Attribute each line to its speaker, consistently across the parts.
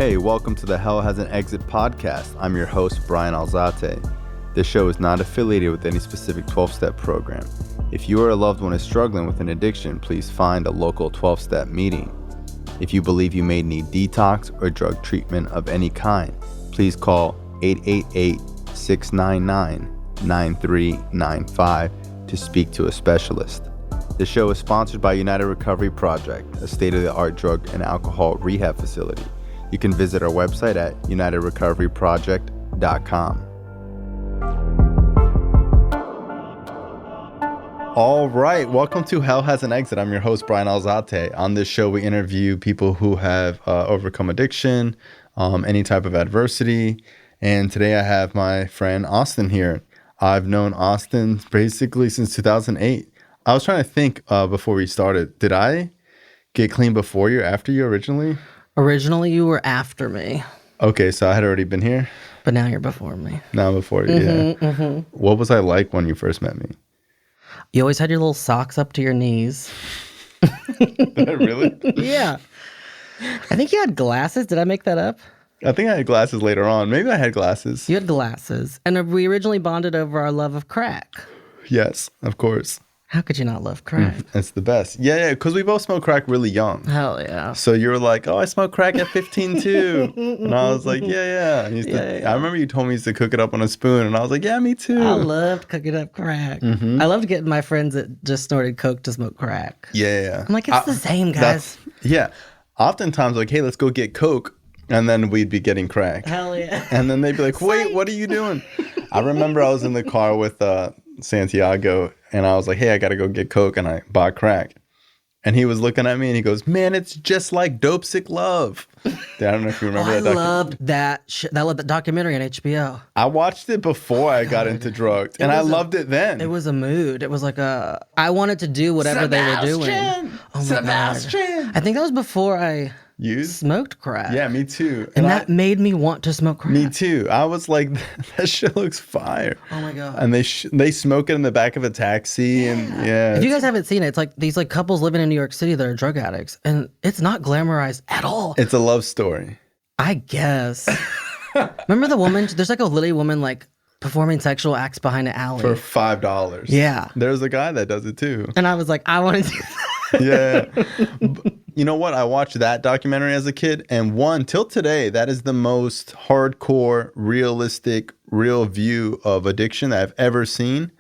Speaker 1: Hey, welcome to the Hell Has an Exit podcast. I'm your host, Bryan Alzate. This show is not affiliated with any specific 12-step program. If you or a loved one is struggling with an addiction, please find a local 12-step meeting. If you believe you may need detox or drug treatment of any kind, please call 888-699-9395 to speak to a specialist. The show is sponsored by United Recovery Project, a state-of-the-art drug and alcohol rehab facility. You can visit our website at unitedrecoveryproject.com. All right, welcome to Hell Has an Exit. I'm your host, Bryan Alzate. On this show, we interview people who have overcome addiction, any type of adversity. And today I have my friend Austin here. I've known Austin basically since 2008. I was trying to think before we started, did I get clean before you or after you originally?
Speaker 2: Originally, you were after me.
Speaker 1: Okay, so I had already been here?
Speaker 2: But now you're before me.
Speaker 1: Now before you, yeah. Mm-hmm. What was I like when you first met me?
Speaker 2: You always had your little socks up to your knees.
Speaker 1: Did I really?
Speaker 2: Yeah. I think you had glasses. Did I make that up?
Speaker 1: I think I had glasses later on. Maybe I had glasses.
Speaker 2: You had glasses. And we originally bonded over our love of crack.
Speaker 1: Yes, of course.
Speaker 2: How could you not love crack?
Speaker 1: It's the best. Yeah, because we both smoked crack really young.
Speaker 2: Hell yeah.
Speaker 1: So you were like, oh, I smoked crack at 15 too. And I was like, yeah. I remember you told me you used to cook it up on a spoon. And I was like, yeah, me too.
Speaker 2: I loved cooking up crack. Mm-hmm. I loved getting my friends that just snorted coke to smoke crack.
Speaker 1: Yeah.
Speaker 2: I'm like, it's the same, guys.
Speaker 1: Yeah. Oftentimes, like, hey, let's go get coke. And then we'd be getting crack.
Speaker 2: Hell yeah.
Speaker 1: And then they'd be like, wait, what are you doing? I remember I was in the car with Santiago, and I was like, hey, I got to go get coke, and I bought crack. And he was looking at me, and he goes, man, it's just like Dope Sick Love. I don't know if you remember that.
Speaker 2: I loved that documentary on HBO.
Speaker 1: I watched it before I got into drugs, and I loved it then.
Speaker 2: It was a mood. It was like I wanted to do whatever they were doing. Oh my God. I think that was before I... smoked crack.
Speaker 1: Yeah, me too.
Speaker 2: And that made me want to smoke crack.
Speaker 1: Me too. I was like, that shit looks fire.
Speaker 2: Oh my God.
Speaker 1: And they smoke it in the back of a taxi. And yeah.
Speaker 2: If you guys haven't seen it, it's like these like couples living in New York City that are drug addicts. And it's not glamorized at all.
Speaker 1: It's a love story.
Speaker 2: I guess. Remember the woman? There's like a lily woman like performing sexual acts behind an alley.
Speaker 1: For $5.
Speaker 2: Yeah.
Speaker 1: There's a guy that does it too.
Speaker 2: And I was like, I want to do that.
Speaker 1: Yeah. You know what? I watched that documentary as a kid, and till today, that is the most hardcore, realistic, real view of addiction that I've ever seen.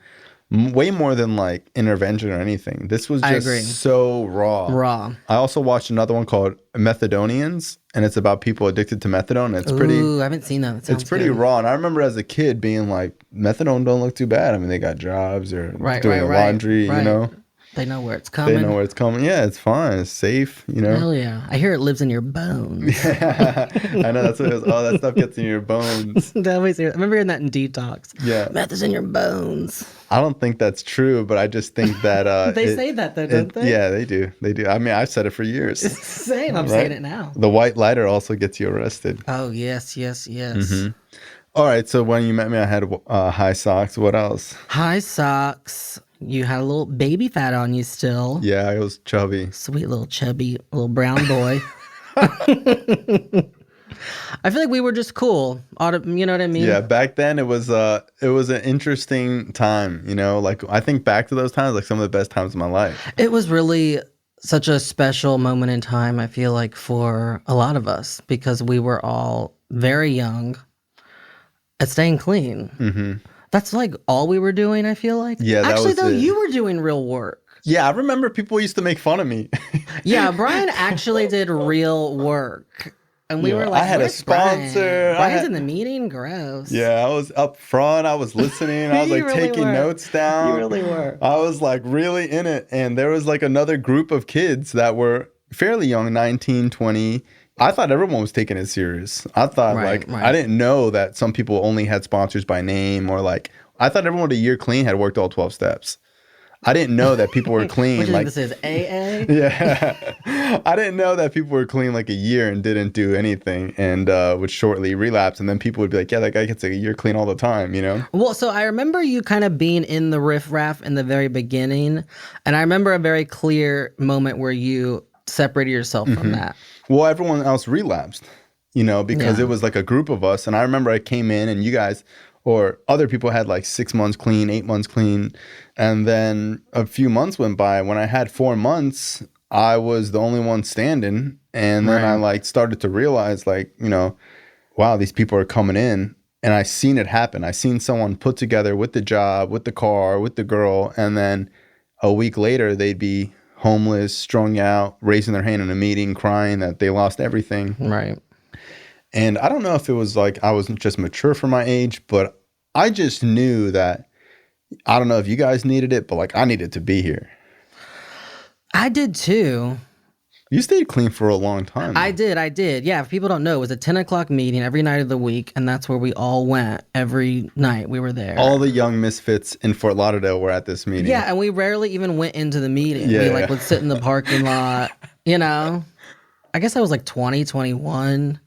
Speaker 1: Way more than like intervention or anything. This was just so raw. I also watched another one called Methadonians, and it's about people addicted to methadone. It's
Speaker 2: I haven't seen that.
Speaker 1: It's pretty raw. And I remember as a kid being like, methadone don't look too bad. I mean, they got jobs or doing laundry, you know.
Speaker 2: They know where it's coming.
Speaker 1: Yeah, it's fine. It's safe, you know.
Speaker 2: Hell yeah. I hear it lives in your bones.
Speaker 1: Yeah. I know, that's what it is. Oh, that stuff gets in your bones.
Speaker 2: I remember hearing that in Detox.
Speaker 1: Yeah.
Speaker 2: Meth is in your bones.
Speaker 1: I don't think that's true, but I just think that...
Speaker 2: they say that though, don't they?
Speaker 1: Yeah, they do. They do. I mean, I've said it for years.
Speaker 2: It's the same. I'm saying it now.
Speaker 1: The white lighter also gets you arrested.
Speaker 2: Oh, yes.
Speaker 1: Mm-hmm. All right, so when you met me, I had high socks. What else?
Speaker 2: High socks. You had a little baby fat on you still.
Speaker 1: Yeah, I was chubby.
Speaker 2: Sweet little chubby little brown boy. I feel like we were just cool. You know what I mean?
Speaker 1: Yeah, back then it was an interesting time, you know? Like, I think back to those times, like some of the best times of my life.
Speaker 2: It was really such a special moment in time, I feel like, for a lot of us, because we were all very young at staying clean. Mm-hmm. That's like all we were doing, I feel like.
Speaker 1: Yeah,
Speaker 2: actually, though, you were doing real work.
Speaker 1: Yeah, I remember people used to make fun of me.
Speaker 2: Yeah, Bryan actually did real work. And we were like,
Speaker 1: I had a sponsor.
Speaker 2: Bryan's in the meeting? Gross.
Speaker 1: Yeah, I was up front. I was listening. I was like
Speaker 2: really
Speaker 1: taking notes down.
Speaker 2: You really were.
Speaker 1: I was like really in it. And there was like another group of kids that were fairly young, 19, 20. I thought everyone was taking it serious. I thought I didn't know that some people only had sponsors by name, or like, I thought everyone with a year clean had worked all 12 steps. I didn't know that people were clean.
Speaker 2: What do you think this is, AA?
Speaker 1: Yeah. I didn't know that people were clean like a year and didn't do anything and would shortly relapse. And then people would be like, yeah, that guy gets a year clean all the time, you know?
Speaker 2: Well, so I remember you kind of being in the riffraff in the very beginning. And I remember a very clear moment where you separated yourself from that.
Speaker 1: Well, everyone else relapsed. because
Speaker 2: Yeah.
Speaker 1: it was like a group of us. And I remember I came in and you guys or other people had like 6 months clean, 8 months clean. And then a few months went by. When I had 4 months, I was the only one standing. And then I
Speaker 2: Right.
Speaker 1: like started to realize like, wow, these people are coming in. And I seen it happen. I seen someone put together with the job, with the car, with the girl. And then a week later, they'd be homeless, strung out, raising their hand in a meeting, crying that they lost everything.
Speaker 2: Right.
Speaker 1: And I don't know if it was like I wasn't just mature for my age, but I just knew that, I don't know if you guys needed it, but like I needed to be here.
Speaker 2: I did too.
Speaker 1: You stayed clean for a long time.
Speaker 2: I did. Yeah, if people don't know, it was a 10 o'clock meeting every night of the week, and that's where we all went every night. We were there.
Speaker 1: All the young misfits in Fort Lauderdale were at this meeting.
Speaker 2: Yeah, and we rarely even went into the meeting.
Speaker 1: Yeah.
Speaker 2: We like would sit in the parking lot, I guess I was like 20, 21.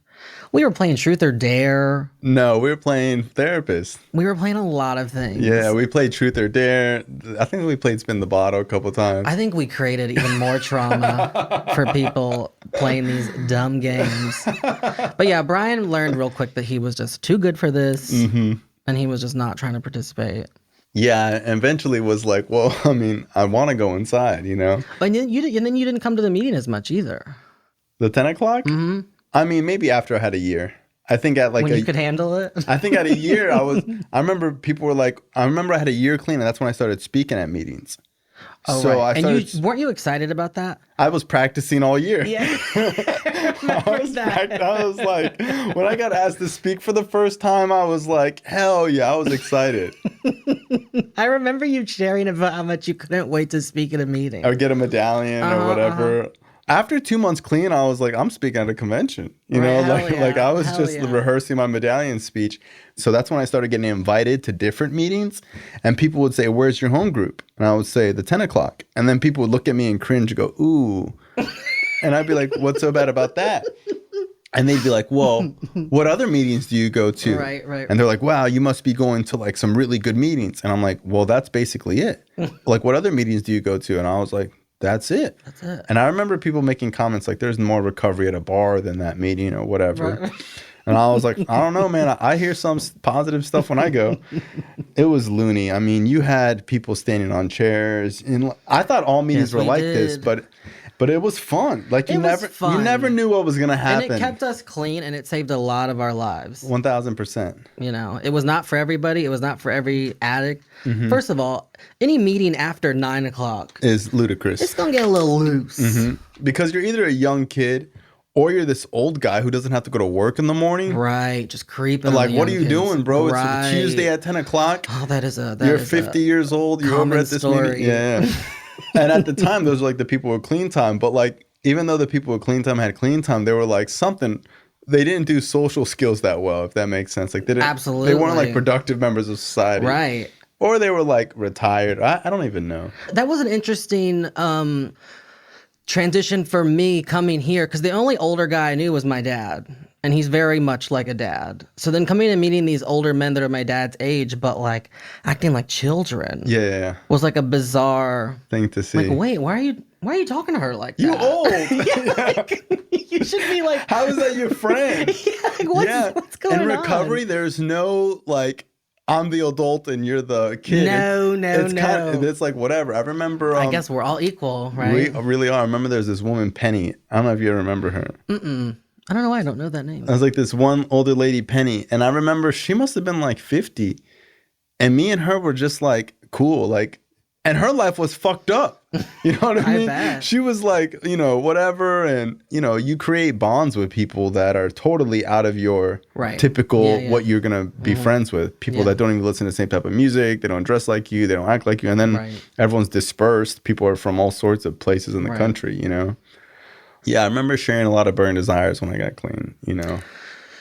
Speaker 2: We were playing Truth or Dare.
Speaker 1: No, we were playing Therapist.
Speaker 2: We were playing a lot of things.
Speaker 1: Yeah, we played Truth or Dare. I think we played Spin the Bottle a couple times.
Speaker 2: I think we created even more trauma for people playing these dumb games. But yeah, Bryan learned real quick that he was just too good for this, and he was just not trying to participate.
Speaker 1: Yeah, and eventually was like, well, I mean, I want to go inside,
Speaker 2: But then you didn't come to the meeting as much either.
Speaker 1: The 10 o'clock? Mm-hmm. I mean, maybe after I had a year. I think at like
Speaker 2: when you could handle it.
Speaker 1: I think at a year I remember people were like, I remember I had a year clean, and that's when I started speaking at meetings.
Speaker 2: Oh,
Speaker 1: so
Speaker 2: right.
Speaker 1: I started,
Speaker 2: and weren't you excited about that?
Speaker 1: I was practicing all year.
Speaker 2: Yeah.
Speaker 1: I was like, when I got asked to speak for the first time, I was like, hell yeah, I was excited.
Speaker 2: I remember you sharing about how much you couldn't wait to speak at a meeting.
Speaker 1: Or get a medallion or whatever. After 2 months clean, I was like, I'm speaking at a convention. Like I was just rehearsing my medallion speech. So that's when I started getting invited to different meetings. And people would say, where's your home group? And I would say, the 10 o'clock. And then people would look at me and cringe and go, ooh. And I'd be like, what's so bad about that? And they'd be like, well, what other meetings do you go to?
Speaker 2: Right.
Speaker 1: And they're like, wow, you must be going to like some really good meetings. And I'm like, well, that's basically it. Like, what other meetings do you go to? And I was like, that's it. And I remember people making comments like, there's more recovery at a bar than that meeting or whatever. Right. And I was like, I don't know, man. I hear some positive stuff when I go. It was loony. I mean, you had people standing on chairs. And I thought all meetings were like this, but it was fun. Like you never knew what was going to happen.
Speaker 2: And it kept us clean, and it saved a lot of our lives.
Speaker 1: 1,000%.
Speaker 2: It was not for everybody. It was not for every addict. Mm-hmm. First of all, any meeting after 9 o'clock
Speaker 1: is ludicrous.
Speaker 2: It's going to get a little loose.
Speaker 1: Mm-hmm. Because you're either a young kid or you're this old guy who doesn't have to go to work in the morning.
Speaker 2: Right. Just creeping.
Speaker 1: Like, what are you doing, bro?
Speaker 2: Right.
Speaker 1: It's Tuesday at 10 o'clock.
Speaker 2: Oh,
Speaker 1: you're 50 years old. You're over at this meeting. Yeah. And at the time, those were like the people with clean time. But like, even though the people with clean time had clean time, they were like they didn't do social skills that well, if that makes sense. Like
Speaker 2: Absolutely.
Speaker 1: They weren't like productive members of society.
Speaker 2: Right.
Speaker 1: Or they were like retired. I don't even know.
Speaker 2: That was an interesting transition for me coming here, because the only older guy I knew was my dad, and he's very much like a dad. So then coming and meeting these older men that are my dad's age, but like acting like children, was like a bizarre
Speaker 1: thing to see.
Speaker 2: Like, wait, why are you talking to her like that?
Speaker 1: You old.
Speaker 2: Like, you should be like,
Speaker 1: how is that your friend?
Speaker 2: What's going on?
Speaker 1: In recovery, there's no like, I'm the adult and you're the kid.
Speaker 2: No.
Speaker 1: It's like whatever. I remember.
Speaker 2: I guess we're all equal, right?
Speaker 1: We really are. I remember there's this woman, Penny. I don't know if you remember her.
Speaker 2: I don't know why I don't know that name.
Speaker 1: I was like this one older lady, Penny. And I remember she must have been like 50. And me and her were just like cool. Like, and her life was fucked up. You know what I mean?
Speaker 2: Bet.
Speaker 1: She was like, whatever. And, you create bonds with people that are totally out of your typical what you're going to be friends with. People that don't even listen to the same type of music. They don't dress like you. They don't act like you. And then everyone's dispersed. People are from all sorts of places in the country, Yeah, I remember sharing a lot of burning desires when I got clean,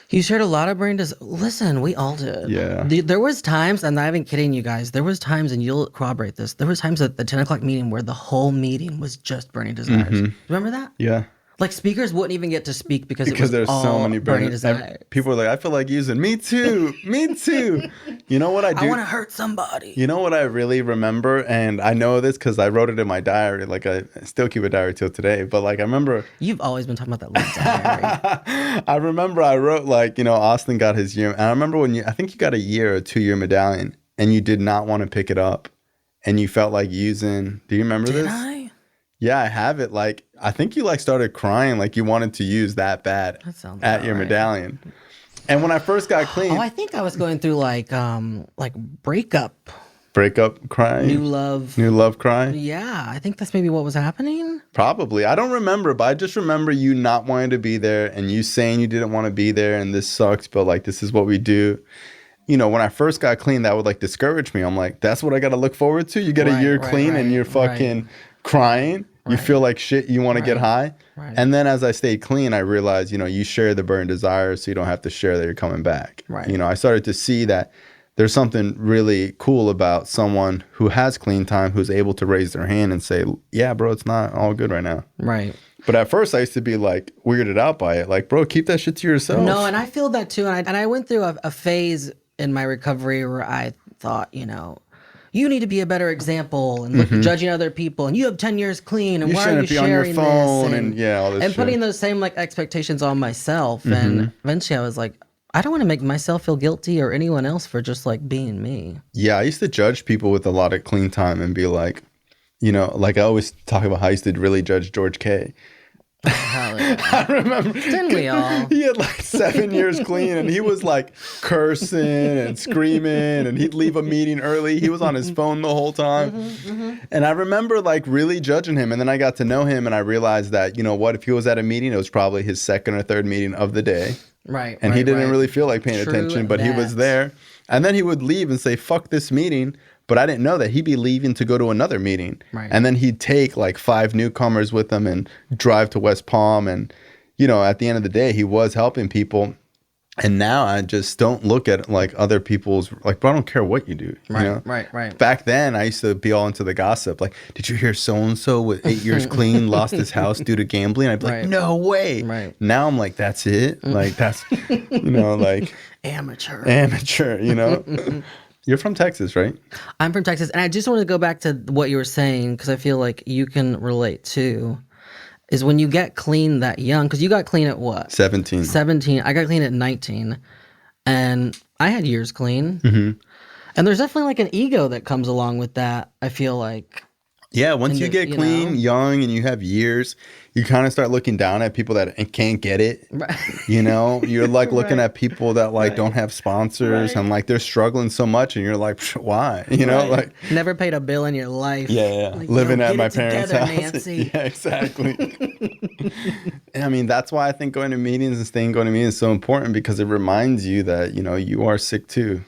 Speaker 2: You shared a lot of brain desires. Listen, we all did.
Speaker 1: Yeah.
Speaker 2: There was times, I'm not even kidding you guys, there was times, and you'll corroborate this, there was times at the 10 o'clock meeting where the whole meeting was just burning desires. Remember that?
Speaker 1: Yeah.
Speaker 2: Like speakers wouldn't even get to speak because it was
Speaker 1: there's
Speaker 2: all
Speaker 1: so many
Speaker 2: burning
Speaker 1: burning
Speaker 2: desires.
Speaker 1: people are like, I feel like using. Me too. Me too. You know what I do?
Speaker 2: I want to hurt somebody.
Speaker 1: You know what I really remember, and I know this because I wrote it in my diary. Like I still keep a diary till today. But like I remember,
Speaker 2: You've always been talking about that little diary.
Speaker 1: I remember I wrote like Austin got his year, and I remember when I think you got a year or 2 year medallion, and you did not want to pick it up, and you felt like using. Do you remember
Speaker 2: Did
Speaker 1: this?
Speaker 2: I?
Speaker 1: Yeah, I have it. Like I think you like started crying, like you wanted to use that bad
Speaker 2: That sounds
Speaker 1: at
Speaker 2: about
Speaker 1: your
Speaker 2: right.
Speaker 1: medallion. And when I first got clean,
Speaker 2: Oh, I think I was going through like breakup,
Speaker 1: breakup crying,
Speaker 2: new love
Speaker 1: cry.
Speaker 2: Yeah, I think that's maybe what was happening.
Speaker 1: Probably. I don't remember, but I just remember you not wanting to be there and you saying you didn't want to be there and this sucks, but like this is what we do. When I first got clean, that would like discourage me. I'm like, that's what I got to look forward to. You get a year clean and you're fucking crying. You feel like shit. You want to get high.
Speaker 2: Right.
Speaker 1: And then as I stayed clean, I realized, you share the burning desires, so you don't have to share that you're coming back.
Speaker 2: Right.
Speaker 1: I started to see that there's something really cool about someone who has clean time, who's able to raise their hand and say, yeah, bro, it's not all good right now.
Speaker 2: Right.
Speaker 1: But at first I used to be like weirded out by it. Like, bro, keep that shit to yourself.
Speaker 2: No, and I feel that too. And I went through a phase in my recovery where I thought, you need to be a better example and judging other people, and you have 10 years clean, and
Speaker 1: You
Speaker 2: why are you
Speaker 1: shouldn't be on
Speaker 2: sharing
Speaker 1: your phone
Speaker 2: this?
Speaker 1: and all this
Speaker 2: and
Speaker 1: shit.
Speaker 2: putting those same like expectations on myself. And eventually I was like, I don't want to make myself feel guilty or anyone else for just like being me.
Speaker 1: Yeah, I used to judge people with a lot of clean time and be like, like I always talk about how I used to really judge George K.
Speaker 2: Hell yeah.
Speaker 1: I remember.
Speaker 2: Didn't we all?
Speaker 1: He had like 7 years clean and he was like cursing and screaming and he'd leave a meeting early. He was on his phone the whole time. And I remember like really judging him. And then I got to know him and I realized that, if he was at a meeting, it was probably his second or third meeting of the day.
Speaker 2: Right.
Speaker 1: And he didn't really feel like paying attention, but he was there. And then he would leave and say, fuck this meeting. But I didn't know that he'd be leaving to go to another meeting.
Speaker 2: Right.
Speaker 1: And then he'd take like 5 newcomers with him and drive to West Palm. And, at the end of the day, he was helping people. And now I just don't look at like other people's, like, bro, I don't care what you do.
Speaker 2: Right.
Speaker 1: Back then, I used to be all into the gossip. Like, did you hear so-and-so with 8 years clean lost his house due to gambling? I'd be like, no way.
Speaker 2: Right.
Speaker 1: Now I'm like, that's it? Like, that's, like.
Speaker 2: Amateur.
Speaker 1: You're from Texas, right?
Speaker 2: I'm from Texas. And I just want to go back to what you were saying, because I feel like you can relate too, is when you get clean that young, because you got clean at what?
Speaker 1: 17.
Speaker 2: 17. I got clean at 19. And I had years clean. And there's definitely like an ego that comes along with that, I feel like.
Speaker 1: Yeah, once you get clean, young, and you have years, you kind of start looking down at people that can't get it.
Speaker 2: Right.
Speaker 1: You're like looking at people that like don't have sponsors and like they're struggling so much, and you're like, why? Like
Speaker 2: never paid a bill in your life.
Speaker 1: Yeah.
Speaker 2: Like,
Speaker 1: Living at my parents'
Speaker 2: together,
Speaker 1: house.
Speaker 2: Nancy.
Speaker 1: Yeah, exactly. I mean, that's why I think going to meetings and staying going to meetings is so important, because it reminds you that you are sick too.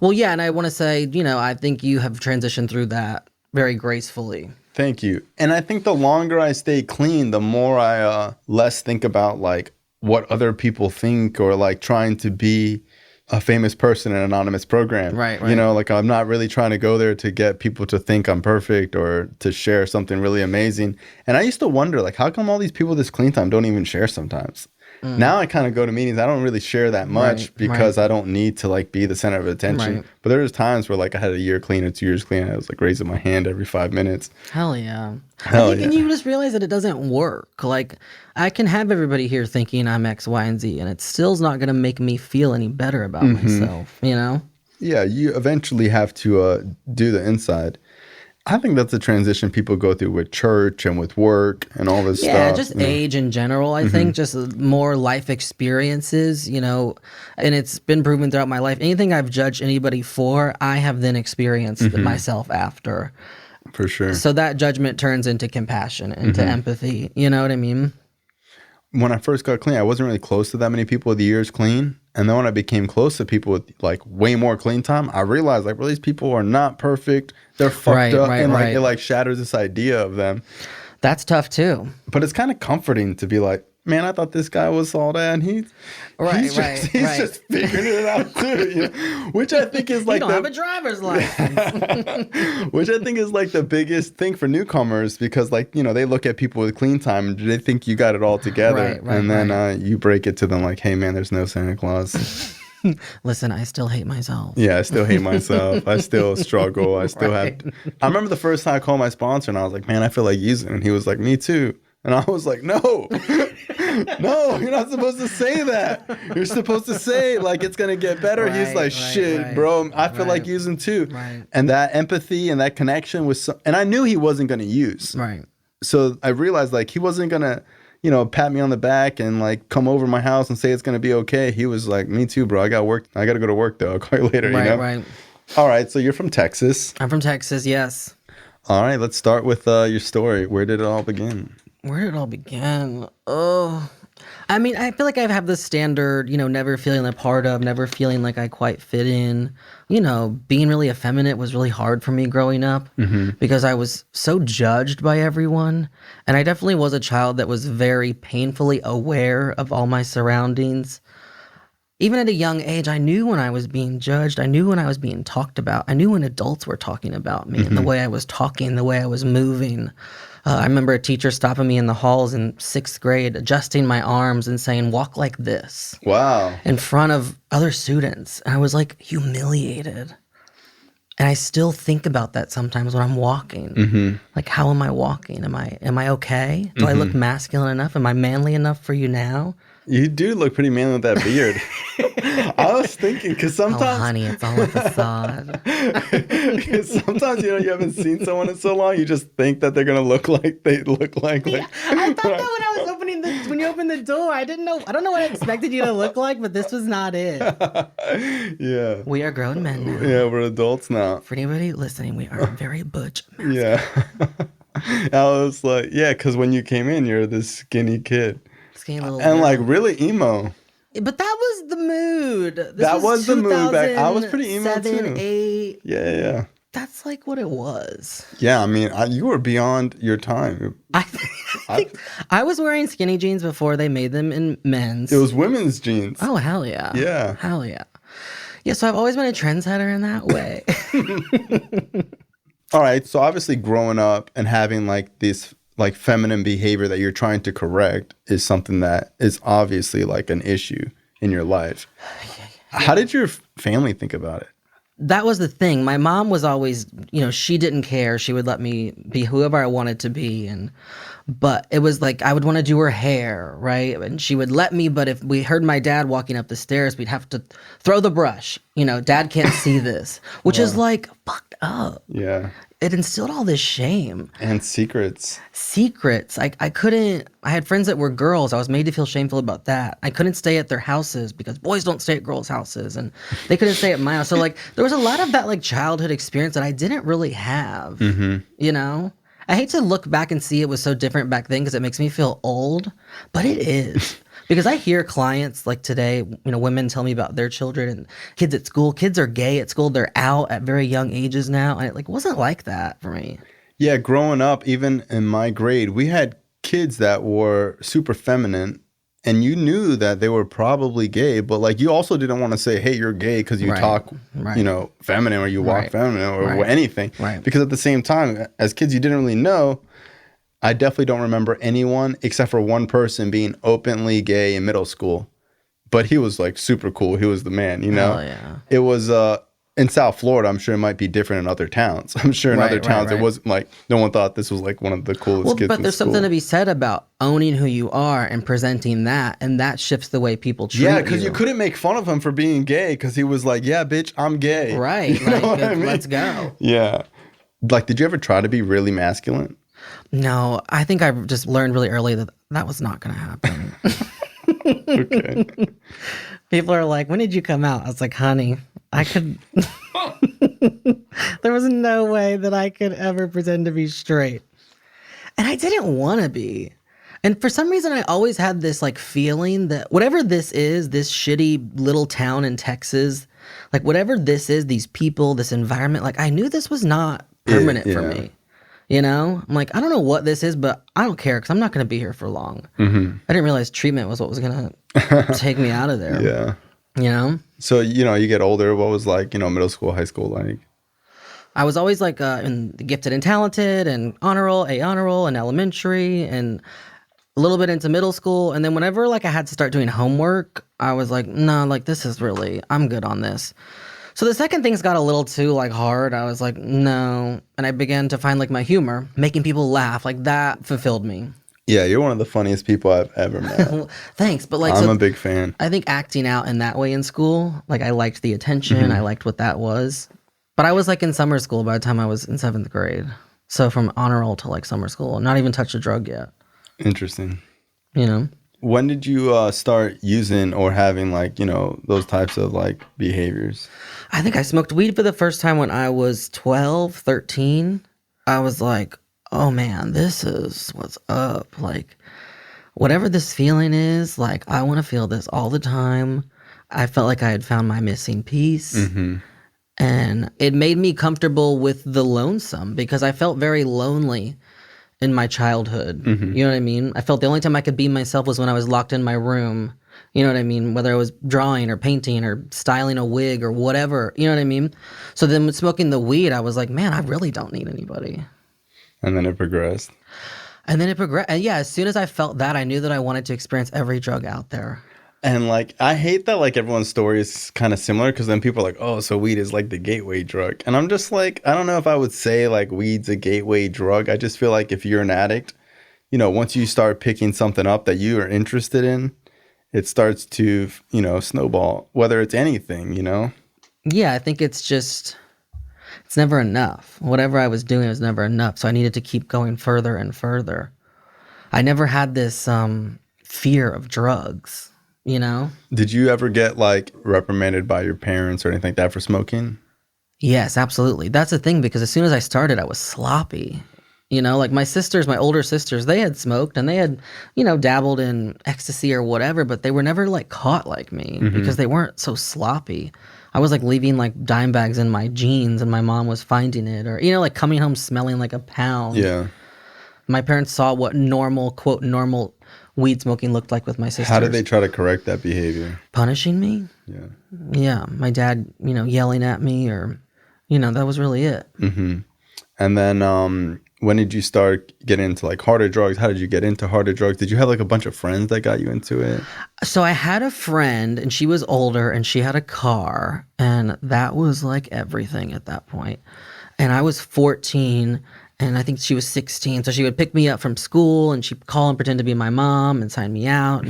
Speaker 2: Well, yeah, and I want to say, I think you have transitioned through that very gracefully.
Speaker 1: Thank you. And I think the longer I stay clean, the more I less think about like what other people think, or like trying to be a famous person in an anonymous program.
Speaker 2: Right.
Speaker 1: Like I'm not really trying to go there to get people to think I'm perfect or to share something really amazing. And I used to wonder, like, how come all these people this clean time don't even share sometimes? Now I kind of go to meetings. I don't really share that much because I don't need to like be the center of attention.
Speaker 2: Right.
Speaker 1: But there's times where like I had a year clean or 2 years clean. I was like raising my hand every 5 minutes.
Speaker 2: Hell yeah.
Speaker 1: And
Speaker 2: you just realize that it doesn't work. Like, I can have everybody here thinking I'm X, Y, and Z, and it still's not going to make me feel any better about myself,
Speaker 1: Yeah, you eventually have to do the inside. I think that's a transition people go through with church and with work and all this stuff.
Speaker 2: Yeah, just age in general, I think. Just more life experiences, and it's been proven throughout my life. Anything I've judged anybody for, I have then experienced myself after.
Speaker 1: For sure.
Speaker 2: So that judgment turns into compassion, into empathy. You know what I mean?
Speaker 1: When I first got clean, I wasn't really close to that many people with years clean. And then when I became close to people with like way more clean time, I realized like, well, these people are not perfect. They're fucked up. And like it like shatters this idea of them.
Speaker 2: That's tough too.
Speaker 1: But it's kind of comforting to be like, man, I thought this guy was all that, and he's just figuring it out too. You know? Which I think is like
Speaker 2: you don't have a driver's license.
Speaker 1: Which I think is like the biggest thing for newcomers, because like, you know, they look at people with clean time and they think you got it all together, and then you break it to them like, hey man, there's no Santa Claus.
Speaker 2: Listen, I still hate myself.
Speaker 1: Yeah, I still hate myself. I still struggle. I still have. I remember the first time I called my sponsor and I was like, man, I feel like using. And he was like, me too. And I was like, no, no, you're not supposed to say that. You're supposed to say like it's gonna get better. He's like, shit, bro, I feel like using too. And that empathy and that connection was, and I knew he wasn't gonna use.
Speaker 2: Right.
Speaker 1: So I realized like he wasn't gonna, you know, pat me on the back and like come over to my house and say it's gonna be okay. He was like, me too, bro. I got work. I gotta go to work though. I'll call you later.
Speaker 2: Right.
Speaker 1: You know?
Speaker 2: Right.
Speaker 1: All right. So you're from Texas.
Speaker 2: I'm from Texas. Yes.
Speaker 1: All right. Let's start with your story. Where did it all begin?
Speaker 2: Where did it all begin? Oh, I mean, I feel like I have this standard, you know, never feeling a part of, never feeling like I quite fit in. You know, being really effeminate was really hard for me growing up because I was so judged by everyone. And I definitely was a child that was very painfully aware of all my surroundings. Even at a young age, I knew when I was being judged. I knew when I was being talked about. I knew when adults were talking about me and the way I was talking, the way I was moving. I remember a teacher stopping me in the halls in 6th grade, adjusting my arms and saying, walk like this.
Speaker 1: Wow.
Speaker 2: In front of other students. And I was like humiliated. And I still think about that sometimes when I'm walking. Like, how am I walking? Am I okay? Do I look masculine enough? Am I manly enough for you now?
Speaker 1: You do look pretty manly with that beard. I was thinking, because sometimes...
Speaker 2: Oh, honey, it's all a facade.
Speaker 1: Because sometimes, you know, you haven't seen someone in so long, you just think that they're going to look like they look like...
Speaker 2: Yeah, I thought that when I was when you opened the door, I don't know what I expected you to look like, but this was not it.
Speaker 1: Yeah.
Speaker 2: We are grown men now.
Speaker 1: Yeah, we're adults now.
Speaker 2: For anybody listening, we are very butch.
Speaker 1: Yeah. I was like, yeah, because when you came in, you're this skinny kid.
Speaker 2: And
Speaker 1: girl. Like really emo.
Speaker 2: But that was the mood.
Speaker 1: That was the mood back. I was pretty emo too.
Speaker 2: 7, 8.
Speaker 1: Yeah.
Speaker 2: That's like what it was.
Speaker 1: Yeah, I mean, you were beyond your time.
Speaker 2: I think I was wearing skinny jeans before they made them in men's.
Speaker 1: It was women's jeans.
Speaker 2: Oh, hell yeah.
Speaker 1: Yeah.
Speaker 2: Hell yeah. Yeah, so I've always been a trendsetter in that way.
Speaker 1: All right, so obviously growing up and having like this like feminine behavior that you're trying to correct is something that is obviously like an issue in your life. How did your family think about it?
Speaker 2: That was the thing. My mom was always, you know, she didn't care. She would let me be whoever I wanted to be. But it was like I would want to do her hair, right? And she would let me, but if we heard my dad walking up the stairs, we'd have to throw the brush. You know, dad can't see this, which is like fucked up.
Speaker 1: Yeah.
Speaker 2: It instilled all this shame.
Speaker 1: And secrets.
Speaker 2: I couldn't, I had friends that were girls. I was made to feel shameful about that. I couldn't stay at their houses because boys don't stay at girls' houses. And they couldn't stay at my house. So like, there was a lot of that like childhood experience that I didn't really have, you know? I hate to look back and see it was so different back then because it makes me feel old, but it is. Because I hear clients like today, you know, women tell me about their children and kids at school. Kids are gay at school. They're out at very young ages now. And it like wasn't like that for me.
Speaker 1: Yeah, growing up, even in my grade, we had kids that were super feminine and you knew that they were probably gay, but like you also didn't want to say, hey, you're gay because you talk, you know, feminine or you walk feminine or anything. Right. Because at the same time, as kids, you didn't really know. I definitely don't remember anyone except for one person being openly gay in middle school. But he was like super cool. He was the man, you know?
Speaker 2: Oh, yeah.
Speaker 1: It was in South Florida. I'm sure it might be different in other towns. I'm sure in other towns it wasn't like no one thought this was like one of the coolest kids.
Speaker 2: But there's something to be said about owning who you are and presenting that, and that shifts the way people treat you.
Speaker 1: Yeah, because you couldn't make fun of him for being gay because he was like, yeah, bitch, I'm gay.
Speaker 2: Right.
Speaker 1: You know what I mean?
Speaker 2: Let's go.
Speaker 1: Yeah. Like, did you ever try to be really masculine?
Speaker 2: No, I think I just learned really early that was not going to happen.
Speaker 1: Okay.
Speaker 2: People are like, when did you come out? I was like, honey, I could... There was no way that I could ever pretend to be straight. And I didn't want to be. And for some reason, I always had this like feeling that whatever this is, this shitty little town in Texas, like whatever this is, these people, this environment, like I knew this was not permanent for me. You know, I'm like, I don't know what this is, but I don't care because I'm not going to be here for long. I didn't realize treatment was what was going to take me out of there.
Speaker 1: Yeah.
Speaker 2: You know?
Speaker 1: So, you get older. What was like, middle school, high school like?
Speaker 2: I was always like in the gifted and talented and honor roll in elementary and a little bit into middle school. And then whenever like I had to start doing homework, I was like, no, like this is really, I'm good on this. So the second things got a little too like hard. I was like, no. And I began to find like my humor, making people laugh. Like that fulfilled me.
Speaker 1: Yeah, you're one of the funniest people I've ever met.
Speaker 2: Well, thanks. But like,
Speaker 1: I'm a big fan.
Speaker 2: I think acting out in that way in school, like I liked the attention. I liked what that was. But I was like in summer school by the time I was in 7th grade. So from honor roll to like summer school, not even touched a drug yet.
Speaker 1: Interesting.
Speaker 2: You know?
Speaker 1: When did you start using or having like, those types of like behaviors?
Speaker 2: I think I smoked weed for the first time when I was 12, 13. I was like, oh man, this is what's up. Like, whatever this feeling is, like, I want to feel this all the time. I felt like I had found my missing piece. And it made me comfortable with the lonesome because I felt very lonely in my childhood. You know what I mean? I felt the only time I could be myself was when I was locked in my room. You know what I mean? Whether I was drawing or painting or styling a wig or whatever. You know what I mean? So then with smoking the weed, I was like, man, I really don't need anybody.
Speaker 1: And then it progressed.
Speaker 2: And yeah, as soon as I felt that, I knew that I wanted to experience every drug out there.
Speaker 1: And like, I hate that like everyone's story is kind of similar because then people are like, oh, so weed is like the gateway drug. And I'm just like, I don't know if I would say like weed's a gateway drug. I just feel like if you're an addict, once you start picking something up that you are interested in, it starts to, snowball, whether it's anything,
Speaker 2: Yeah, I think it's never enough. Whatever I was doing was never enough. So I needed to keep going further and further. I never had this fear of drugs.
Speaker 1: Did you ever get like reprimanded by your parents or anything like that for smoking?
Speaker 2: Yes, absolutely. That's the thing because as soon as I started, I was sloppy. Like my older sisters, they had smoked and they had, dabbled in ecstasy or whatever, but they were never like caught like me because they weren't so sloppy. I was like leaving like dime bags in my jeans and my mom was finding it or, like coming home smelling like a pound.
Speaker 1: Yeah.
Speaker 2: My parents saw what quote, normal weed smoking looked like with my sisters.
Speaker 1: How did they try to correct that behavior?
Speaker 2: Punishing me?
Speaker 1: Yeah.
Speaker 2: Yeah. My dad, yelling at me or, that was really it.
Speaker 1: And then when did you start getting into like harder drugs? How did you get into harder drugs? Did you have like a bunch of friends that got you into it?
Speaker 2: So I had a friend and she was older and she had a car and that was like everything at that point. And I was 14 and I think she was 16. So she would pick me up from school and she'd call and pretend to be my mom and sign me out.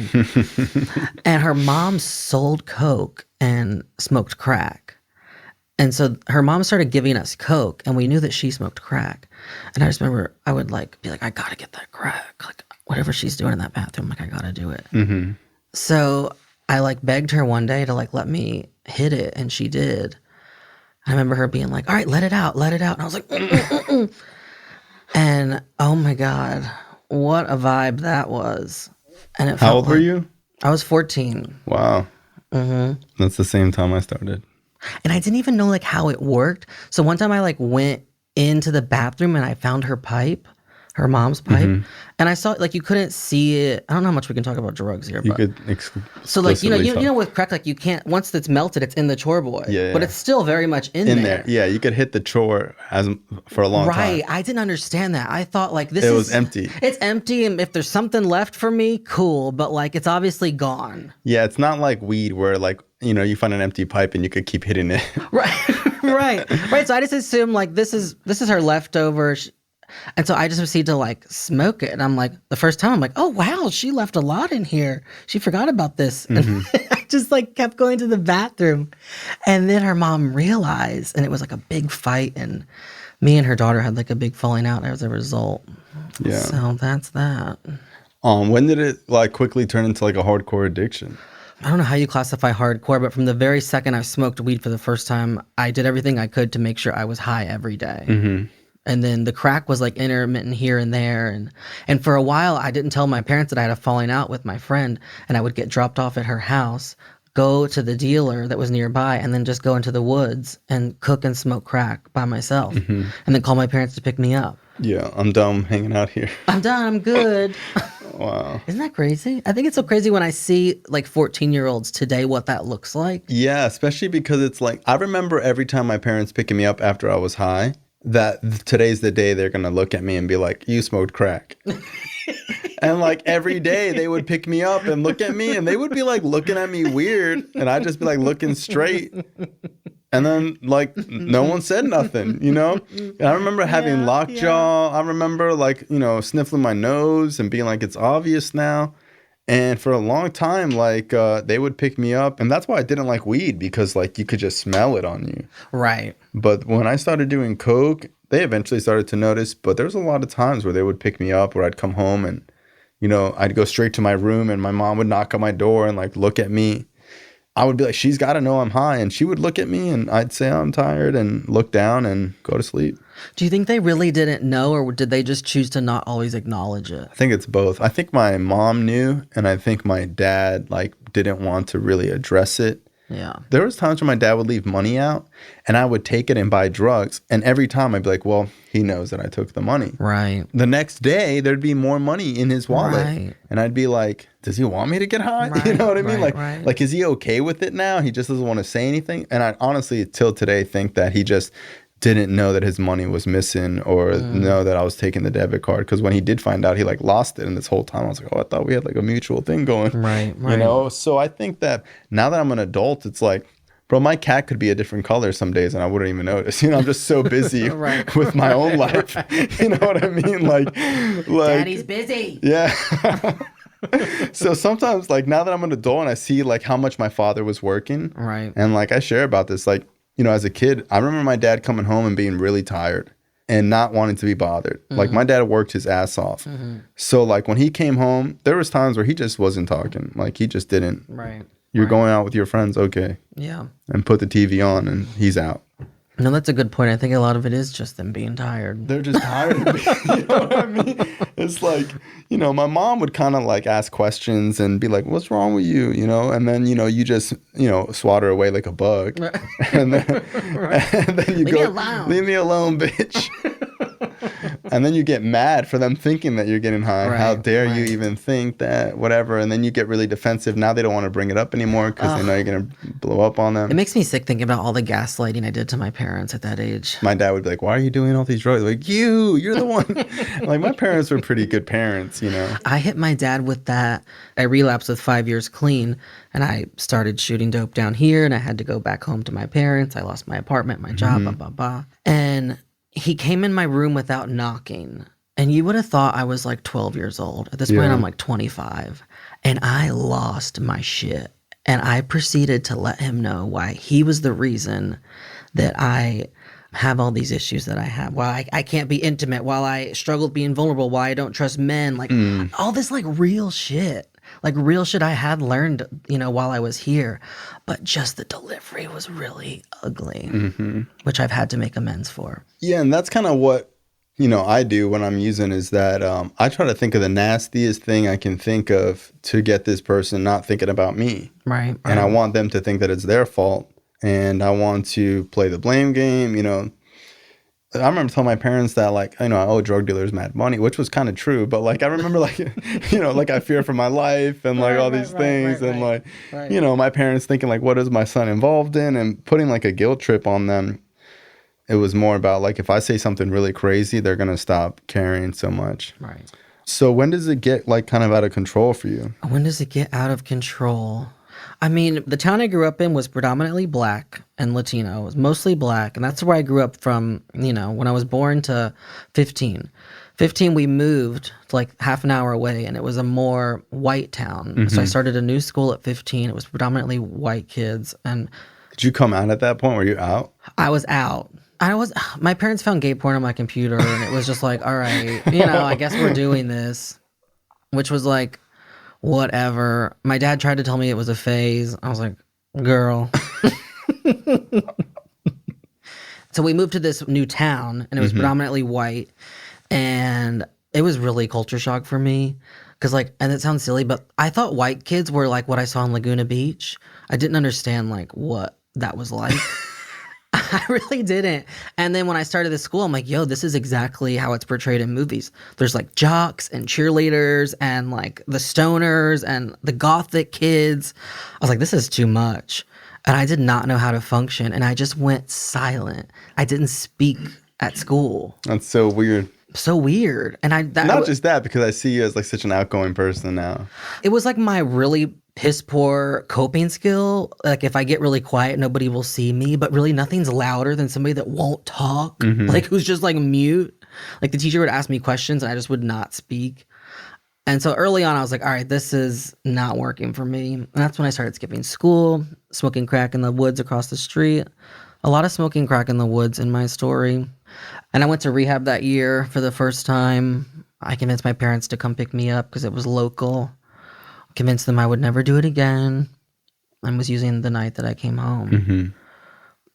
Speaker 2: And her mom sold coke and smoked crack. And so her mom started giving us coke and we knew that she smoked crack. And I just remember I would like be like, I gotta get that crack. Like whatever she's doing in that bathroom, like I gotta do it. So I like begged her one day to like let me hit it and she did. I remember her being like, all right, let it out. And I was like, And oh my God, what a vibe that was. And it
Speaker 1: How old were you?
Speaker 2: I was 14.
Speaker 1: Wow. That's the same time I started.
Speaker 2: And I didn't even know like how it worked. So one time I like went into the bathroom and I found her pipe, her mom's pipe. And I saw like you couldn't see it. I don't know how much we can talk about drugs here.
Speaker 1: You
Speaker 2: but
Speaker 1: could
Speaker 2: so like, you know with crack, like you can't, once it's melted, it's in the chore boy.
Speaker 1: Yeah.
Speaker 2: But it's still very much in there.
Speaker 1: Yeah, you could hit the chore for a long time.
Speaker 2: Right. I didn't understand that. I thought like
Speaker 1: It was empty.
Speaker 2: It's empty. And if there's something left for me, cool. But like it's obviously gone.
Speaker 1: Yeah, it's not like weed where like, you find an empty pipe and you could keep hitting it.
Speaker 2: Right. So I just assumed like this is her leftover. And so I just proceeded to like smoke it. And I'm like, the first time I'm like, oh wow, she left a lot in here. She forgot about this. And I just like kept going to the bathroom. And then her mom realized, and it was like a big fight. And me and her daughter had like a big falling out as a result.
Speaker 1: Yeah.
Speaker 2: So that's that.
Speaker 1: When did it like quickly turn into like a hardcore addiction?
Speaker 2: I don't know how you classify hardcore, but from the very second I smoked weed for the first time, I did everything I could to make sure I was high every day. And then the crack was like intermittent here and there. And for a while, I didn't tell my parents that I had a falling out with my friend. And I would get dropped off at her house, go to the dealer that was nearby and then just go into the woods and cook and smoke crack by myself and then call my parents to pick me up.
Speaker 1: Yeah, I'm done hanging out here.
Speaker 2: I'm done. I'm good.
Speaker 1: Wow.
Speaker 2: Isn't that crazy? I think it's so crazy when I see like 14-year-olds today, what that looks like.
Speaker 1: Yeah, especially because it's like, I remember every time my parents picking me up after I was high, that today's the day they're going to look at me and be like, you smoked crack. And like every day they would pick me up and look at me and they would be like looking at me weird. And I'd just be like looking straight. And then like no one said nothing, you know? And I remember having lockjaw. I remember like, you know, sniffling my nose and being like, it's obvious now. And for a long time, like they would pick me up. And that's why I didn't like weed, because like you could just smell it on you.
Speaker 2: Right.
Speaker 1: But when I started doing coke, they eventually started to notice. But there was a lot of times where they would pick me up, where I'd come home and, you know, I'd go straight to my room and my mom would knock on my door and like look at me. I would be like, she's got to know I'm high. And she would look at me and I'd say I'm tired and look down and go to sleep.
Speaker 2: Do you think they really didn't know, or did they just choose to not always acknowledge it?
Speaker 1: I think it's both. I think my mom knew, and I think my dad like didn't want to really address it.
Speaker 2: Yeah.
Speaker 1: There was times when my dad would leave money out and I would take it and buy drugs. And every time I'd be like, well, he knows that I took the money.
Speaker 2: Right.
Speaker 1: The next day, there'd be more money in his wallet.
Speaker 2: Right.
Speaker 1: And I'd be like, does he want me to get high?
Speaker 2: Right,
Speaker 1: You know what I mean?
Speaker 2: right.
Speaker 1: Like, is he okay with it now? He just doesn't want to say anything. And I honestly, till today, think that he just didn't know that his money was missing, or know that I was taking the debit card. Because when he did find out, he like lost it. And this whole time I was like, oh, I thought we had like a mutual thing going.
Speaker 2: Right.
Speaker 1: You know? So I think that now that I'm an adult, it's like, bro, my cat could be a different color some days and I wouldn't even notice. You know, I'm just so busy with my own life. You know what I mean? Like
Speaker 2: Daddy's busy.
Speaker 1: Yeah. So sometimes, like, now that I'm an adult and I see like how much my father was working,
Speaker 2: Right.
Speaker 1: and like I share about this, like, you know, as a kid, I remember my dad coming home and being really tired and not wanting to be bothered. Like, my dad worked his ass off. So like when he came home, there was times where he just wasn't talking. Like, he just didn't.
Speaker 2: Right.
Speaker 1: You're going out with your friends, okay,
Speaker 2: Yeah.
Speaker 1: and put the TV on and he's out.
Speaker 2: No, that's a good point. I think a lot of it is just them being tired.
Speaker 1: They're just tired of me. You know what I mean? It's like, you know, my mom would kind of like ask questions and be like, what's wrong with you? You know, and then, you know, you just, you know, swat her away like a bug. And then, and then you
Speaker 2: Leave me alone.
Speaker 1: leave me alone, bitch. And then you get mad for them thinking that you're getting high.
Speaker 2: Right,
Speaker 1: How dare
Speaker 2: right.
Speaker 1: you even think that, whatever. And then you get really defensive. Now they don't want to bring it up anymore because they know you're going to blow up on them.
Speaker 2: It makes me sick thinking about all the gaslighting I did to my parents at that age.
Speaker 1: My dad would be like, why are you doing all these drugs? Like, you're the one. Like, my parents were pretty good parents, you know.
Speaker 2: I hit my dad with that. I relapsed with 5 years clean, and I started shooting dope down here, and I had to go back home to my parents. I lost my apartment, my job, blah, blah, blah. And he came in my room without knocking. And you would have thought I was like 12 years old. At this point, I'm like 25. And I lost my shit. And I proceeded to let him know why he was the reason that I have all these issues that I have. Why I can't be intimate. While I struggle with being vulnerable. Why I don't trust men. Like all this like real shit. Like real shit I had learned, you know, while I was here. But just the delivery was really ugly. Which I've had to make amends for.
Speaker 1: Yeah, and that's kind of what, you know, I do when I'm using, is that I try to think of the nastiest thing I can think of to get this person not thinking about me.
Speaker 2: Right.
Speaker 1: And I want them to think that it's their fault. And I want to play the blame game, you know. I remember telling my parents that, like, you know, I owe drug dealers mad money, which was kind of true. But, like, I remember, like, you know, like, I fear for my life and, like, all these things. And, like, you know, my parents thinking, like, what is my son involved in? And putting, like, a guilt trip on them. It was more about, like, if I say something really crazy, they're going to stop caring so much.
Speaker 2: Right.
Speaker 1: So when does it get, like, kind of out of control for you?
Speaker 2: When does it get out of control? I mean, the town I grew up in was predominantly black and Latino. It was mostly black. And that's where I grew up from, you know, when I was born to 15. 15, we moved to like half an hour away, and it was a more white town. So I started a new school at 15. It was predominantly white kids. And
Speaker 1: Did you come out at that point? Were you out?
Speaker 2: I was out. My parents found gay porn on my computer, and it was just like, all right, you know, I guess we're doing this, which was like, whatever. My dad tried to tell me it was a phase. I was like, girl. So we moved to this new town, and it was predominantly white, and it was really culture shock for me. Because, like, and it sounds silly, but I thought white kids were like what I saw in Laguna Beach. I didn't understand like what that was like. I really didn't. And then when I started this school, I'm like, yo, this is exactly how it's portrayed in movies. There's like jocks and cheerleaders and like the stoners and the gothic kids. I was like, this is too much. And I did not know how to function. And I just went silent. I didn't speak at school.
Speaker 1: That's so weird.
Speaker 2: So weird. And
Speaker 1: Not just that, because I see you as like such an outgoing person now.
Speaker 2: it was like my really piss poor coping skill. Like if I get really quiet, nobody will see me, but really nothing's louder than somebody that won't talk, like who's just like mute. Like the teacher would ask me questions and I just would not speak. And so early on, I was like, all right, this is not working for me. And that's when I started skipping school, smoking crack in the woods across the street. A lot of smoking crack in the woods in my story. And I went to rehab that year for the first time. I convinced my parents to come pick me up because it was local. Convinced them I would never do it again. I was using the night that I came home.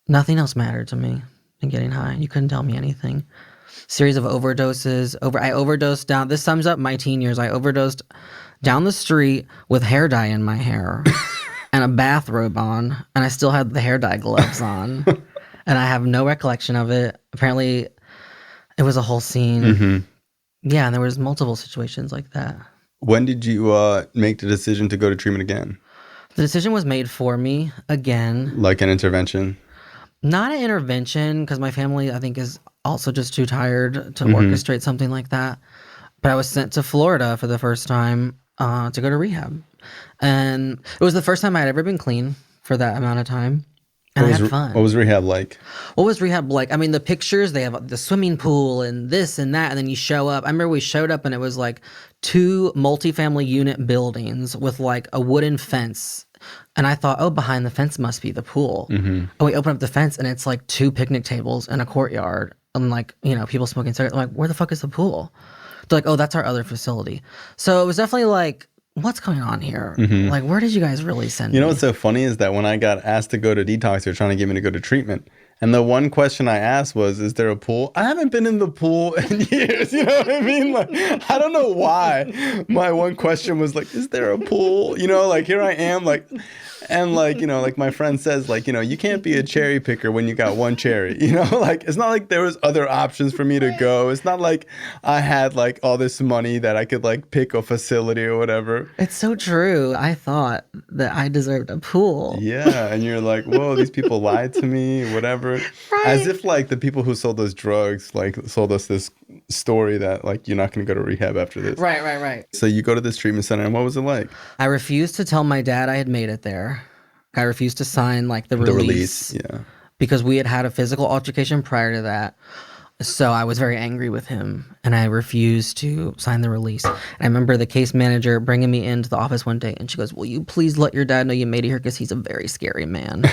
Speaker 2: Nothing else mattered to me than getting high. You couldn't tell me anything. Series of overdoses. I overdosed down. This sums up my teen years. I overdosed down the street with hair dye in my hair and a bathrobe on, and I still had the hair dye gloves on, and I have no recollection of it. Apparently, it was a whole scene. Yeah, and there was multiple situations like that.
Speaker 1: When did you make the decision to go to treatment again?
Speaker 2: The decision was made for me again.
Speaker 1: Like an intervention?
Speaker 2: Not an intervention, because my family, I think, is also just too tired to orchestrate something like that. But I was sent to Florida for the first time to go to rehab. And it was the first time I had ever been clean for that amount of time. And I had fun.
Speaker 1: What was rehab like?
Speaker 2: What was rehab like? I mean, the pictures, they have the swimming pool and this and that. And then you show up. I remember we showed up and it was like 2 multifamily unit buildings with like a wooden fence. And I thought, oh, behind the fence must be the pool. And we open up the fence and it's like 2 picnic tables and a courtyard. And like, you know, people smoking cigarettes. I'm like, where the fuck is the pool? They're like, oh, that's our other facility. So it was definitely like, what's going on here? Like, where did you guys really send me?
Speaker 1: You know what's so funny is that when I got asked to go to detox, they were trying to get me to go to treatment. And the one question I asked was, is there a pool? I haven't been in the pool in years. You know what I mean? Like, I don't know why. My one question was like, is there a pool? You know, like here I am, like, and like, you know, like my friend says, like, you know, you can't be a cherry picker when you got one cherry, you know, like, it's not like there was other options for me to go. It's not like I had like all this money that I could like pick a facility or whatever.
Speaker 2: It's so true. I thought that I deserved a pool.
Speaker 1: Yeah. And you're like, whoa, these people lied to me, whatever.
Speaker 2: Right.
Speaker 1: As if like the people who sold those drugs, like sold us this story that like, you're not going to go to rehab after this.
Speaker 2: Right.
Speaker 1: So you go to this treatment center and what was it like?
Speaker 2: I refused to tell my dad I had made it there. I refused to sign like the release.
Speaker 1: Yeah.
Speaker 2: Because we had had a physical altercation prior to that. So I was very angry with him and I refused to sign the release. And I remember the case manager bringing me into the office one day and she goes, will you please let your dad know you made it here because he's a very scary man.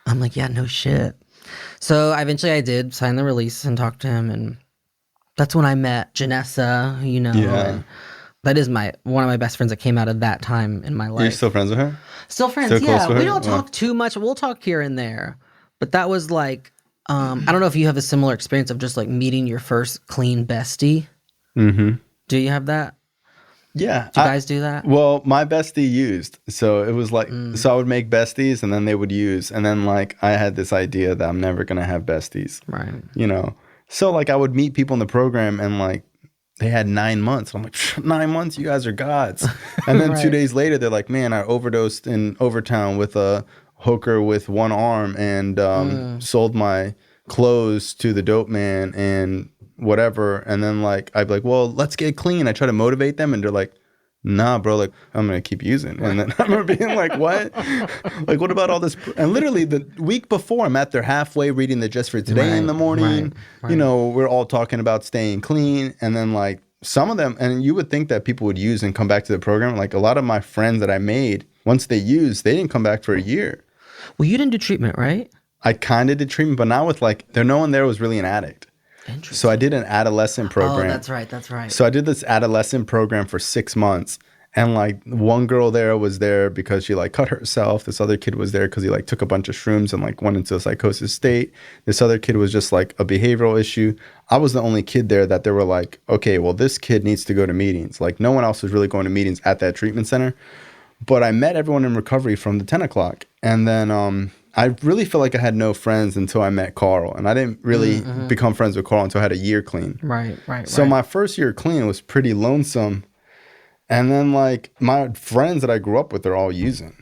Speaker 2: I'm like, yeah, no shit. So eventually I did sign the release and talk to him. And that's when I met Janessa, you know.
Speaker 1: Yeah.
Speaker 2: And that is one of my best friends that came out of that time in my life.
Speaker 1: You're still friends with her?
Speaker 2: Still friends,
Speaker 1: Still close
Speaker 2: yeah.
Speaker 1: with
Speaker 2: We
Speaker 1: her?
Speaker 2: don't talk too much. We'll talk here and there. But that was like, I don't know if you have a similar experience of just like meeting your first clean bestie. Do you have that?
Speaker 1: Yeah.
Speaker 2: Do you guys do that?
Speaker 1: Well, my bestie used. So it was like, so I would make besties and then they would use. And then like I had this idea that I'm never going to have besties.
Speaker 2: Right.
Speaker 1: You know? So like I would meet people in the program and like they had 9 months. I'm like, 9 months? You guys are gods. And then 2 days later, they're like, man, I overdosed in Overtown with a hooker with one arm and sold my clothes to the dope man and whatever. And then like I'd be like, well, let's get clean. I try to motivate them and they're like, nah, bro, like I'm gonna keep using. And then I remember being like, what? Like, what about all this? And literally the week before, I'm at their halfway reading the Just for Today in the morning. You know, we're all talking about staying clean. And then like some of them, and you would think that people would use and come back to the program. Like a lot of my friends that I made, once they used, they didn't come back for a year.
Speaker 2: Well, you didn't do treatment, right?
Speaker 1: I kind of did treatment, but not with like, no one there was really an addict. So I did an adolescent program.
Speaker 2: Oh, that's right.
Speaker 1: So I did this adolescent program for 6 months. And like one girl there was there because she like cut herself. This other kid was there because he like took a bunch of shrooms and like went into a psychosis state. This other kid was just like a behavioral issue. I was the only kid there that they were like, okay, well, this kid needs to go to meetings. Like no one else was really going to meetings at that treatment center. But I met everyone in recovery from the 10 o'clock. And then I really felt like I had no friends until I met Carl. And I didn't really become friends with Carl until I had a year clean.
Speaker 2: Right.
Speaker 1: So my first year clean was pretty lonesome. And then like my friends that I grew up with are all using.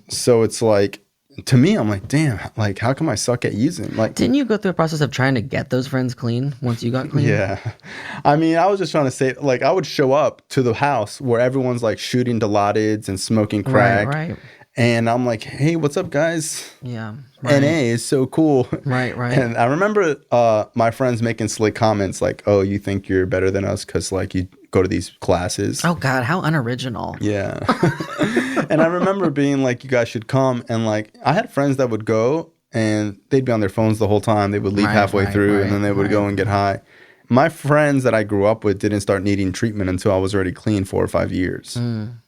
Speaker 1: So it's like, to me, I'm like, damn, like how come I suck at using? Like,
Speaker 2: didn't you go through a process of trying to get those friends clean once you got clean?
Speaker 1: Yeah. I mean, I was just trying to say, like, I would show up to the house where everyone's like shooting Dilaudid and smoking crack.
Speaker 2: Right.
Speaker 1: And I'm like, hey, what's up, guys?
Speaker 2: Yeah.
Speaker 1: NA is so cool.
Speaker 2: Right.
Speaker 1: And I remember my friends making slick comments like, oh, you think you're better than us because like you go to these classes.
Speaker 2: Oh, God, how unoriginal.
Speaker 1: Yeah. And I remember being like, you guys should come. And like, I had friends that would go and they'd be on their phones the whole time. They would leave halfway through and then they would go and get high. My friends that I grew up with didn't start needing treatment until I was already clean 4 or 5 years.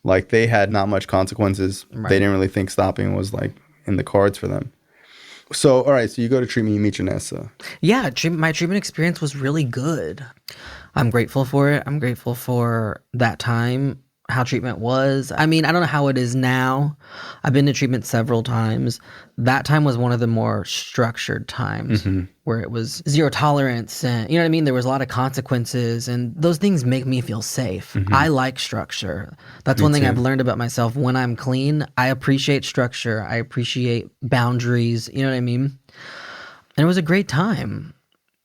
Speaker 1: Like they had not much consequences. They didn't really think stopping was like in the cards for them. So, all right. So you go to treatment, you meet Janessa.
Speaker 2: Yeah. My treatment experience was really good. I'm grateful for it. I'm grateful for that time, how treatment was. I mean, I don't know how it is now. I've been to treatment several times. That time was one of the more structured times where it was zero tolerance and, you know what I mean? There was a lot of consequences and those things make me feel safe. I like structure. That's one thing I've learned about myself. When I'm clean, I appreciate structure. I appreciate boundaries. You know what I mean? And it was a great time.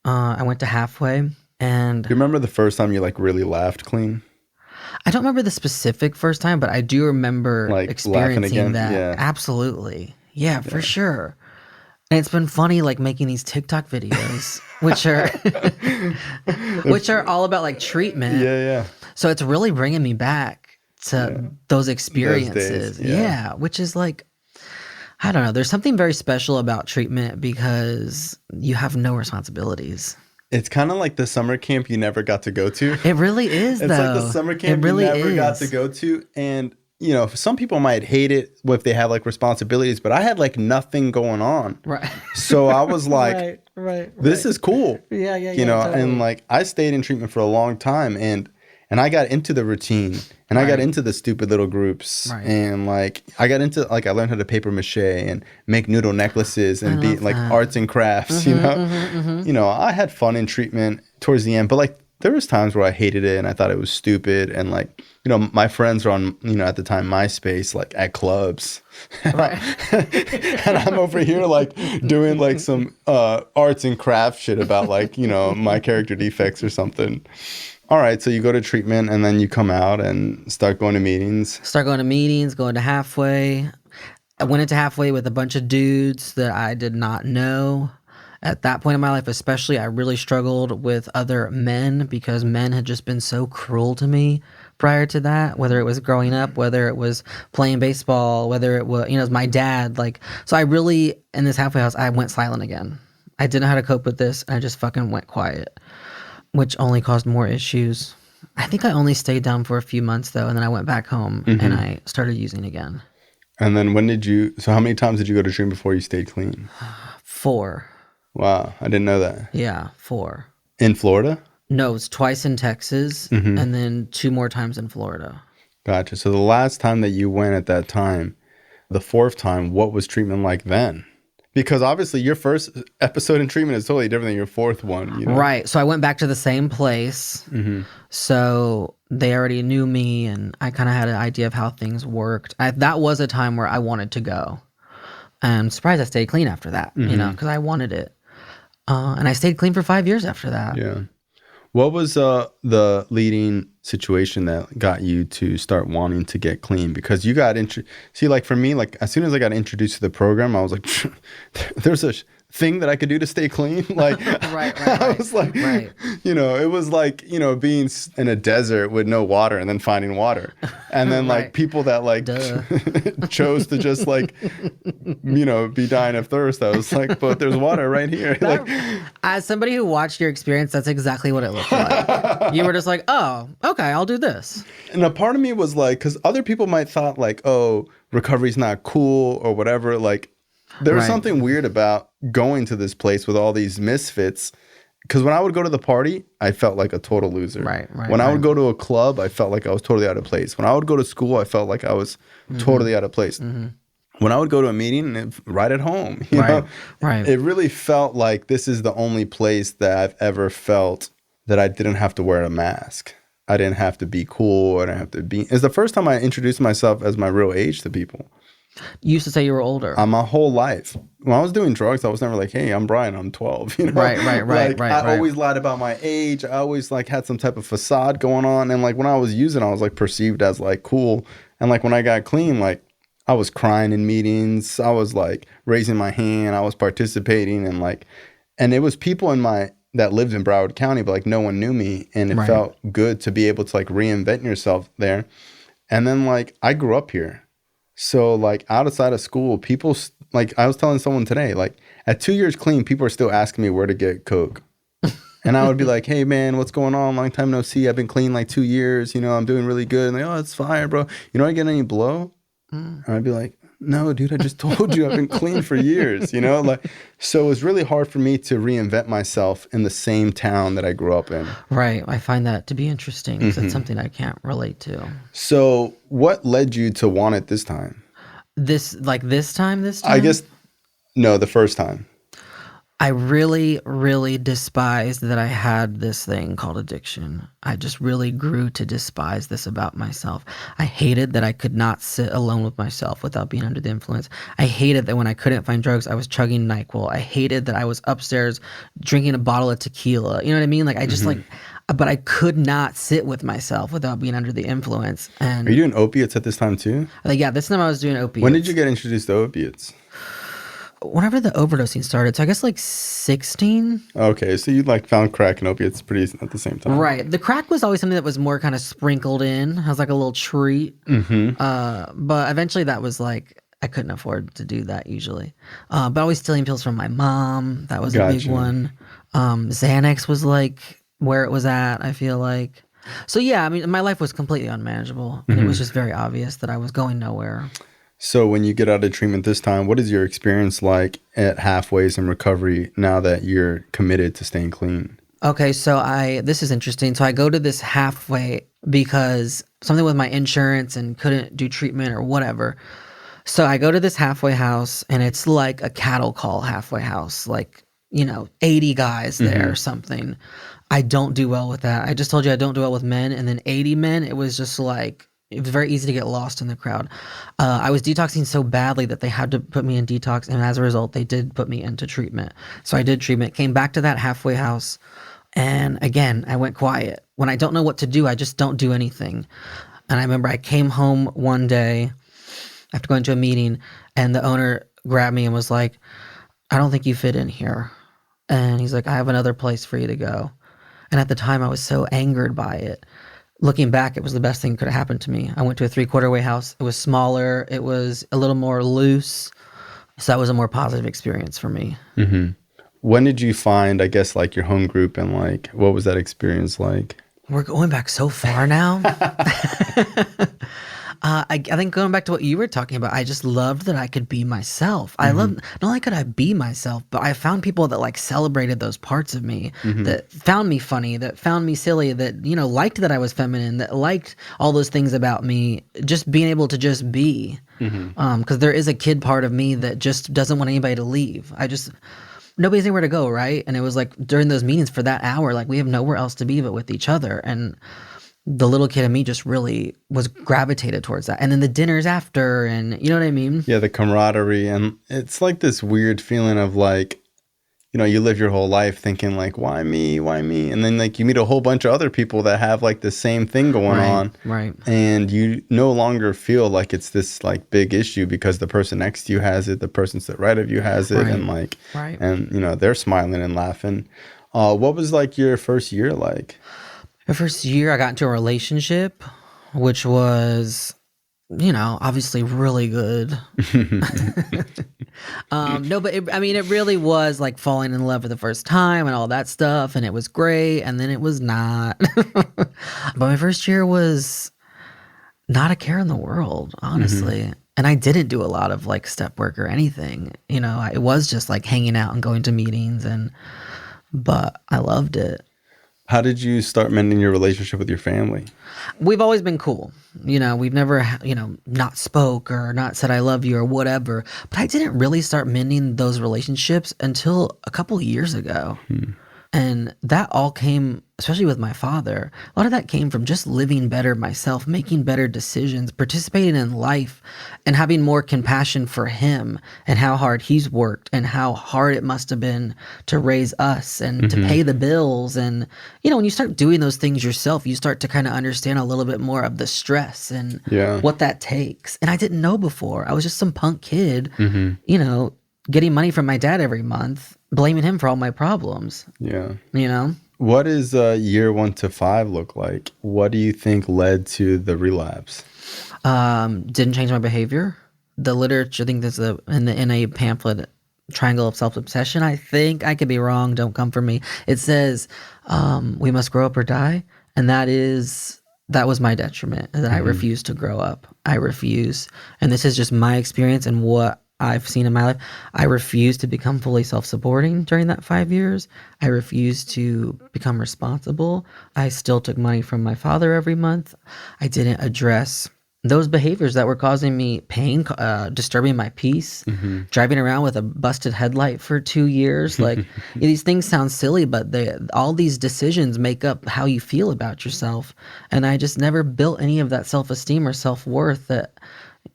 Speaker 2: I went to halfway. And
Speaker 1: Do you remember the first time you like really laughed clean?
Speaker 2: I don't remember the specific first time, but I do remember
Speaker 1: Like
Speaker 2: experiencing that.
Speaker 1: Yeah.
Speaker 2: Absolutely. Yeah, for sure. And it's been funny like making these TikTok videos, which are all about like treatment.
Speaker 1: Yeah.
Speaker 2: So it's really bringing me back to those experiences.
Speaker 1: Those days, yeah.
Speaker 2: Which is like, I don't know. There's something very special about treatment because you have no responsibilities.
Speaker 1: It's kind of like the summer camp you never got to go to.
Speaker 2: It really is,
Speaker 1: It's
Speaker 2: though.
Speaker 1: like the summer camp
Speaker 2: really
Speaker 1: you never got
Speaker 2: is.
Speaker 1: to go to. And, you know, some people might hate it if they have like responsibilities, but I had like nothing going on.
Speaker 2: Right.
Speaker 1: So I was like, this is cool.
Speaker 2: Yeah.
Speaker 1: You know,
Speaker 2: totally.
Speaker 1: and like I stayed in treatment for a long time and I got into the routine and I got into the stupid little groups and like I got into like I learned how to paper mache and make noodle necklaces and be like arts and crafts, you know. You know, I had fun in treatment towards the end, but like there was times where I hated it and I thought it was stupid and like, you know, my friends were on, you know, at the time MySpace like at clubs.
Speaker 2: Right.
Speaker 1: And I'm over here like doing like some arts and crafts shit about like, you know, my character defects or something. All right, so you go to treatment and then you come out and start going to meetings.
Speaker 2: Going to halfway. I went into halfway with a bunch of dudes that I did not know. At that point in my life, especially, I really struggled with other men because men had just been so cruel to me prior to that, whether it was growing up, whether it was playing baseball, whether it was, you know, it was my dad. Like, so I really, in this halfway house, I went silent again. I didn't know how to cope with this, and I just fucking went quiet, which only caused more issues. I think I only stayed down for a few months, though, and then I went back home and I started using again.
Speaker 1: And then so how many times did you go to treatment before you stayed clean?
Speaker 2: 4.
Speaker 1: Wow, I didn't know that.
Speaker 2: Yeah, 4.
Speaker 1: In Florida?
Speaker 2: No, it's twice in Texas and then 2 more times in Florida.
Speaker 1: Gotcha. So the last time that you went at that time, the 4th time, what was treatment like then? Because obviously your first episode in treatment is totally different than your 4th one. You know?
Speaker 2: Right. So I went back to the same place. So they already knew me and I kind of had an idea of how things worked. That was a time where I wanted to go. And I'm surprised I stayed clean after that, you know, because I wanted it. And I stayed clean for 5 years after that.
Speaker 1: Yeah. What was the leading situation that got you to start wanting to get clean? Because you got see, like for me, like as soon as I got introduced to the program, I was like, there's a thing that I could do to stay clean. Like, I was like, you know, it was like, you know, being in a desert with no water and then finding water. And then like people that like chose to just like, you know, be dying of thirst. I was like, but there's water right here. Like,
Speaker 2: as somebody who watched your experience, that's exactly what it looked like. You were just like, oh, okay, I'll do this.
Speaker 1: And a part of me was like, because other people might thought like, oh, recovery's not cool or whatever. Like, there was something weird about going to this place with all these misfits, because when I would go to the party, I felt like a total loser.
Speaker 2: Right, right,
Speaker 1: When I would
Speaker 2: right.
Speaker 1: go to a club, I felt like I was totally out of place. When I would go to school, I felt like I was totally out of place. When I would go to a meeting, right at home, you
Speaker 2: Right,
Speaker 1: know,
Speaker 2: right.
Speaker 1: it really felt like this is the only place that I've ever felt that I didn't have to wear a mask. I didn't have to be cool. I didn't have to be. It's the first time I introduced myself as my real age to people.
Speaker 2: You used to say you were older.
Speaker 1: My whole life. When I was doing drugs, I was never like, "Hey, I'm Bryan. I'm 12." You know,
Speaker 2: Right, right, right,
Speaker 1: like
Speaker 2: right,
Speaker 1: I
Speaker 2: right.
Speaker 1: always lied about my age. I always like had some type of facade going on, and like when I was using, I was like perceived as like cool. And like when I got clean, like I was crying in meetings. I was like raising my hand. I was participating, and it was people that lived in Broward County, but like no one knew me, and it
Speaker 2: Right.
Speaker 1: felt good to be able to like reinvent yourself there. And then like I grew up here. So like outside of school, like I was telling someone today, like at 2 years clean, people are still asking me where to get coke. And I would be like, "Hey man, what's going on? Long time no see. I've been clean like 2 years. You know, I'm doing really good." And they, "Oh, it's fire, bro. You don't get any blow?" And I'd be like, "No, dude, I just told you I've been clean for years." You know, like so it was really hard for me to reinvent myself in the same town that I grew up in.
Speaker 2: Right. I find that to be interesting because it's something I can't relate to.
Speaker 1: So what led you to want it this time?
Speaker 2: This time?
Speaker 1: I guess no, the first time.
Speaker 2: I really, really despised that I had this thing called addiction. I just really grew to despise this about myself. I hated that I could not sit alone with myself without being under the influence. I hated that when I couldn't find drugs, I was chugging NyQuil. I hated that I was upstairs drinking a bottle of tequila. You know what I mean? Like I just but I could not sit with myself without being under the influence. And
Speaker 1: Are you doing opiates at this time too?
Speaker 2: yeah, this time I was doing opiates.
Speaker 1: When did you get introduced to opiates?
Speaker 2: Whenever the overdosing started, so I guess like 16.
Speaker 1: Okay, so you like found crack and opiates pretty at the same time.
Speaker 2: Right. The crack was always something that was more kind of sprinkled in as like a little treat. But eventually that was like, I couldn't afford to do that usually. But always stealing pills from my mom. That was a big
Speaker 1: Gotcha.
Speaker 2: one. Xanax was like where it was at, I feel like. So yeah, I mean, my life was completely unmanageable. And it was just very obvious that I was going nowhere.
Speaker 1: So when you get out of treatment this time, what is your experience like at halfways in recovery now that you're committed to staying clean?
Speaker 2: Okay, so this is interesting. So I go to this halfway because something with my insurance and couldn't do treatment or whatever. So I go to this halfway house and it's like a cattle call halfway house, like, 80 guys there or something. I don't do well with that. I just told you I don't do well with men, and then 80 men, it was just like, it was very easy to get lost in the crowd. I was detoxing so badly that they had to put me in detox, and as a result, they did put me into treatment. So I did treatment, came back to that halfway house, and again, I went quiet. When I don't know what to do, I just don't do anything. And I remember I came home one day after going to a meeting, and the owner grabbed me and was like, "I don't think you fit in here." And he's like, "I have another place for you to go." And at the time, I was so angered by it. Looking back, it was the best thing that could have happened to me. I went to a 3/4 way house. It was smaller. It was a little more loose. So that was a more positive experience for me.
Speaker 1: When did you find, I guess, like your home group and like what was that experience like?
Speaker 2: We're going back so far now. I think going back to what you were talking about, I just loved that I could be myself. I loved, not only could I be myself, but I found people that like celebrated those parts of me, that found me funny, that found me silly, that, liked that I was feminine, that liked all those things about me, just being able to just be. Because there is a kid part of me that just doesn't want anybody to leave. Nobody's anywhere to go, right? And it was like during those meetings for that hour, like we have nowhere else to be but with each other. And the little kid in me just really was gravitated towards that. And then the dinners after, and you know what I mean?
Speaker 1: Yeah, the camaraderie. And it's like this weird feeling of like, you live your whole life thinking like, why me? Why me? And then like you meet a whole bunch of other people that have like the same thing going on.
Speaker 2: Right.
Speaker 1: And you no longer feel like it's this like big issue because the person next to you has it, the person to the right of you has it.
Speaker 2: Right.
Speaker 1: And like,
Speaker 2: Right.
Speaker 1: and they're smiling and laughing. What was like your first year like?
Speaker 2: The first year I got into a relationship, which was, obviously really good. No, but it really was like falling in love for the first time and all that stuff. And it was great. And then it was not. But my first year was not a care in the world, honestly. And I didn't do a lot of like step work or anything. It was just like hanging out and going to meetings and but I loved it.
Speaker 1: How did you start mending your relationship with your family?
Speaker 2: We've always been cool. We've never, not spoke or not said I love you or whatever. But I didn't really start mending those relationships until a couple of years ago. And that all came, especially with my father, a lot of that came from just living better myself, making better decisions, participating in life, and having more compassion for him and how hard he's worked and how hard it must have been to raise us and to pay the bills. And, when you start doing those things yourself, you start to kind of understand a little bit more of the stress and what that takes. And I didn't know before. I was just some punk kid, getting money from my dad every month, blaming him for all my problems.
Speaker 1: Yeah.
Speaker 2: What
Speaker 1: does year 1 to 5 look like? What do you think led to the relapse?
Speaker 2: Didn't change my behavior. The literature, I think there's in the NA pamphlet, Triangle of Self-Obsession, I think. I could be wrong. Don't come for me. It says, we must grow up or die. And that was my detriment, that I refuse to grow up. I refuse. And this is just my experience and what I've seen in my life. I refused to become fully self-supporting during that 5 years. I refused to become responsible. I still took money from my father every month. I didn't address those behaviors that were causing me pain, disturbing my peace, driving around with a busted headlight for 2 years. Like, these things sound silly, but all these decisions make up how you feel about yourself. And I just never built any of that self-esteem or self-worth that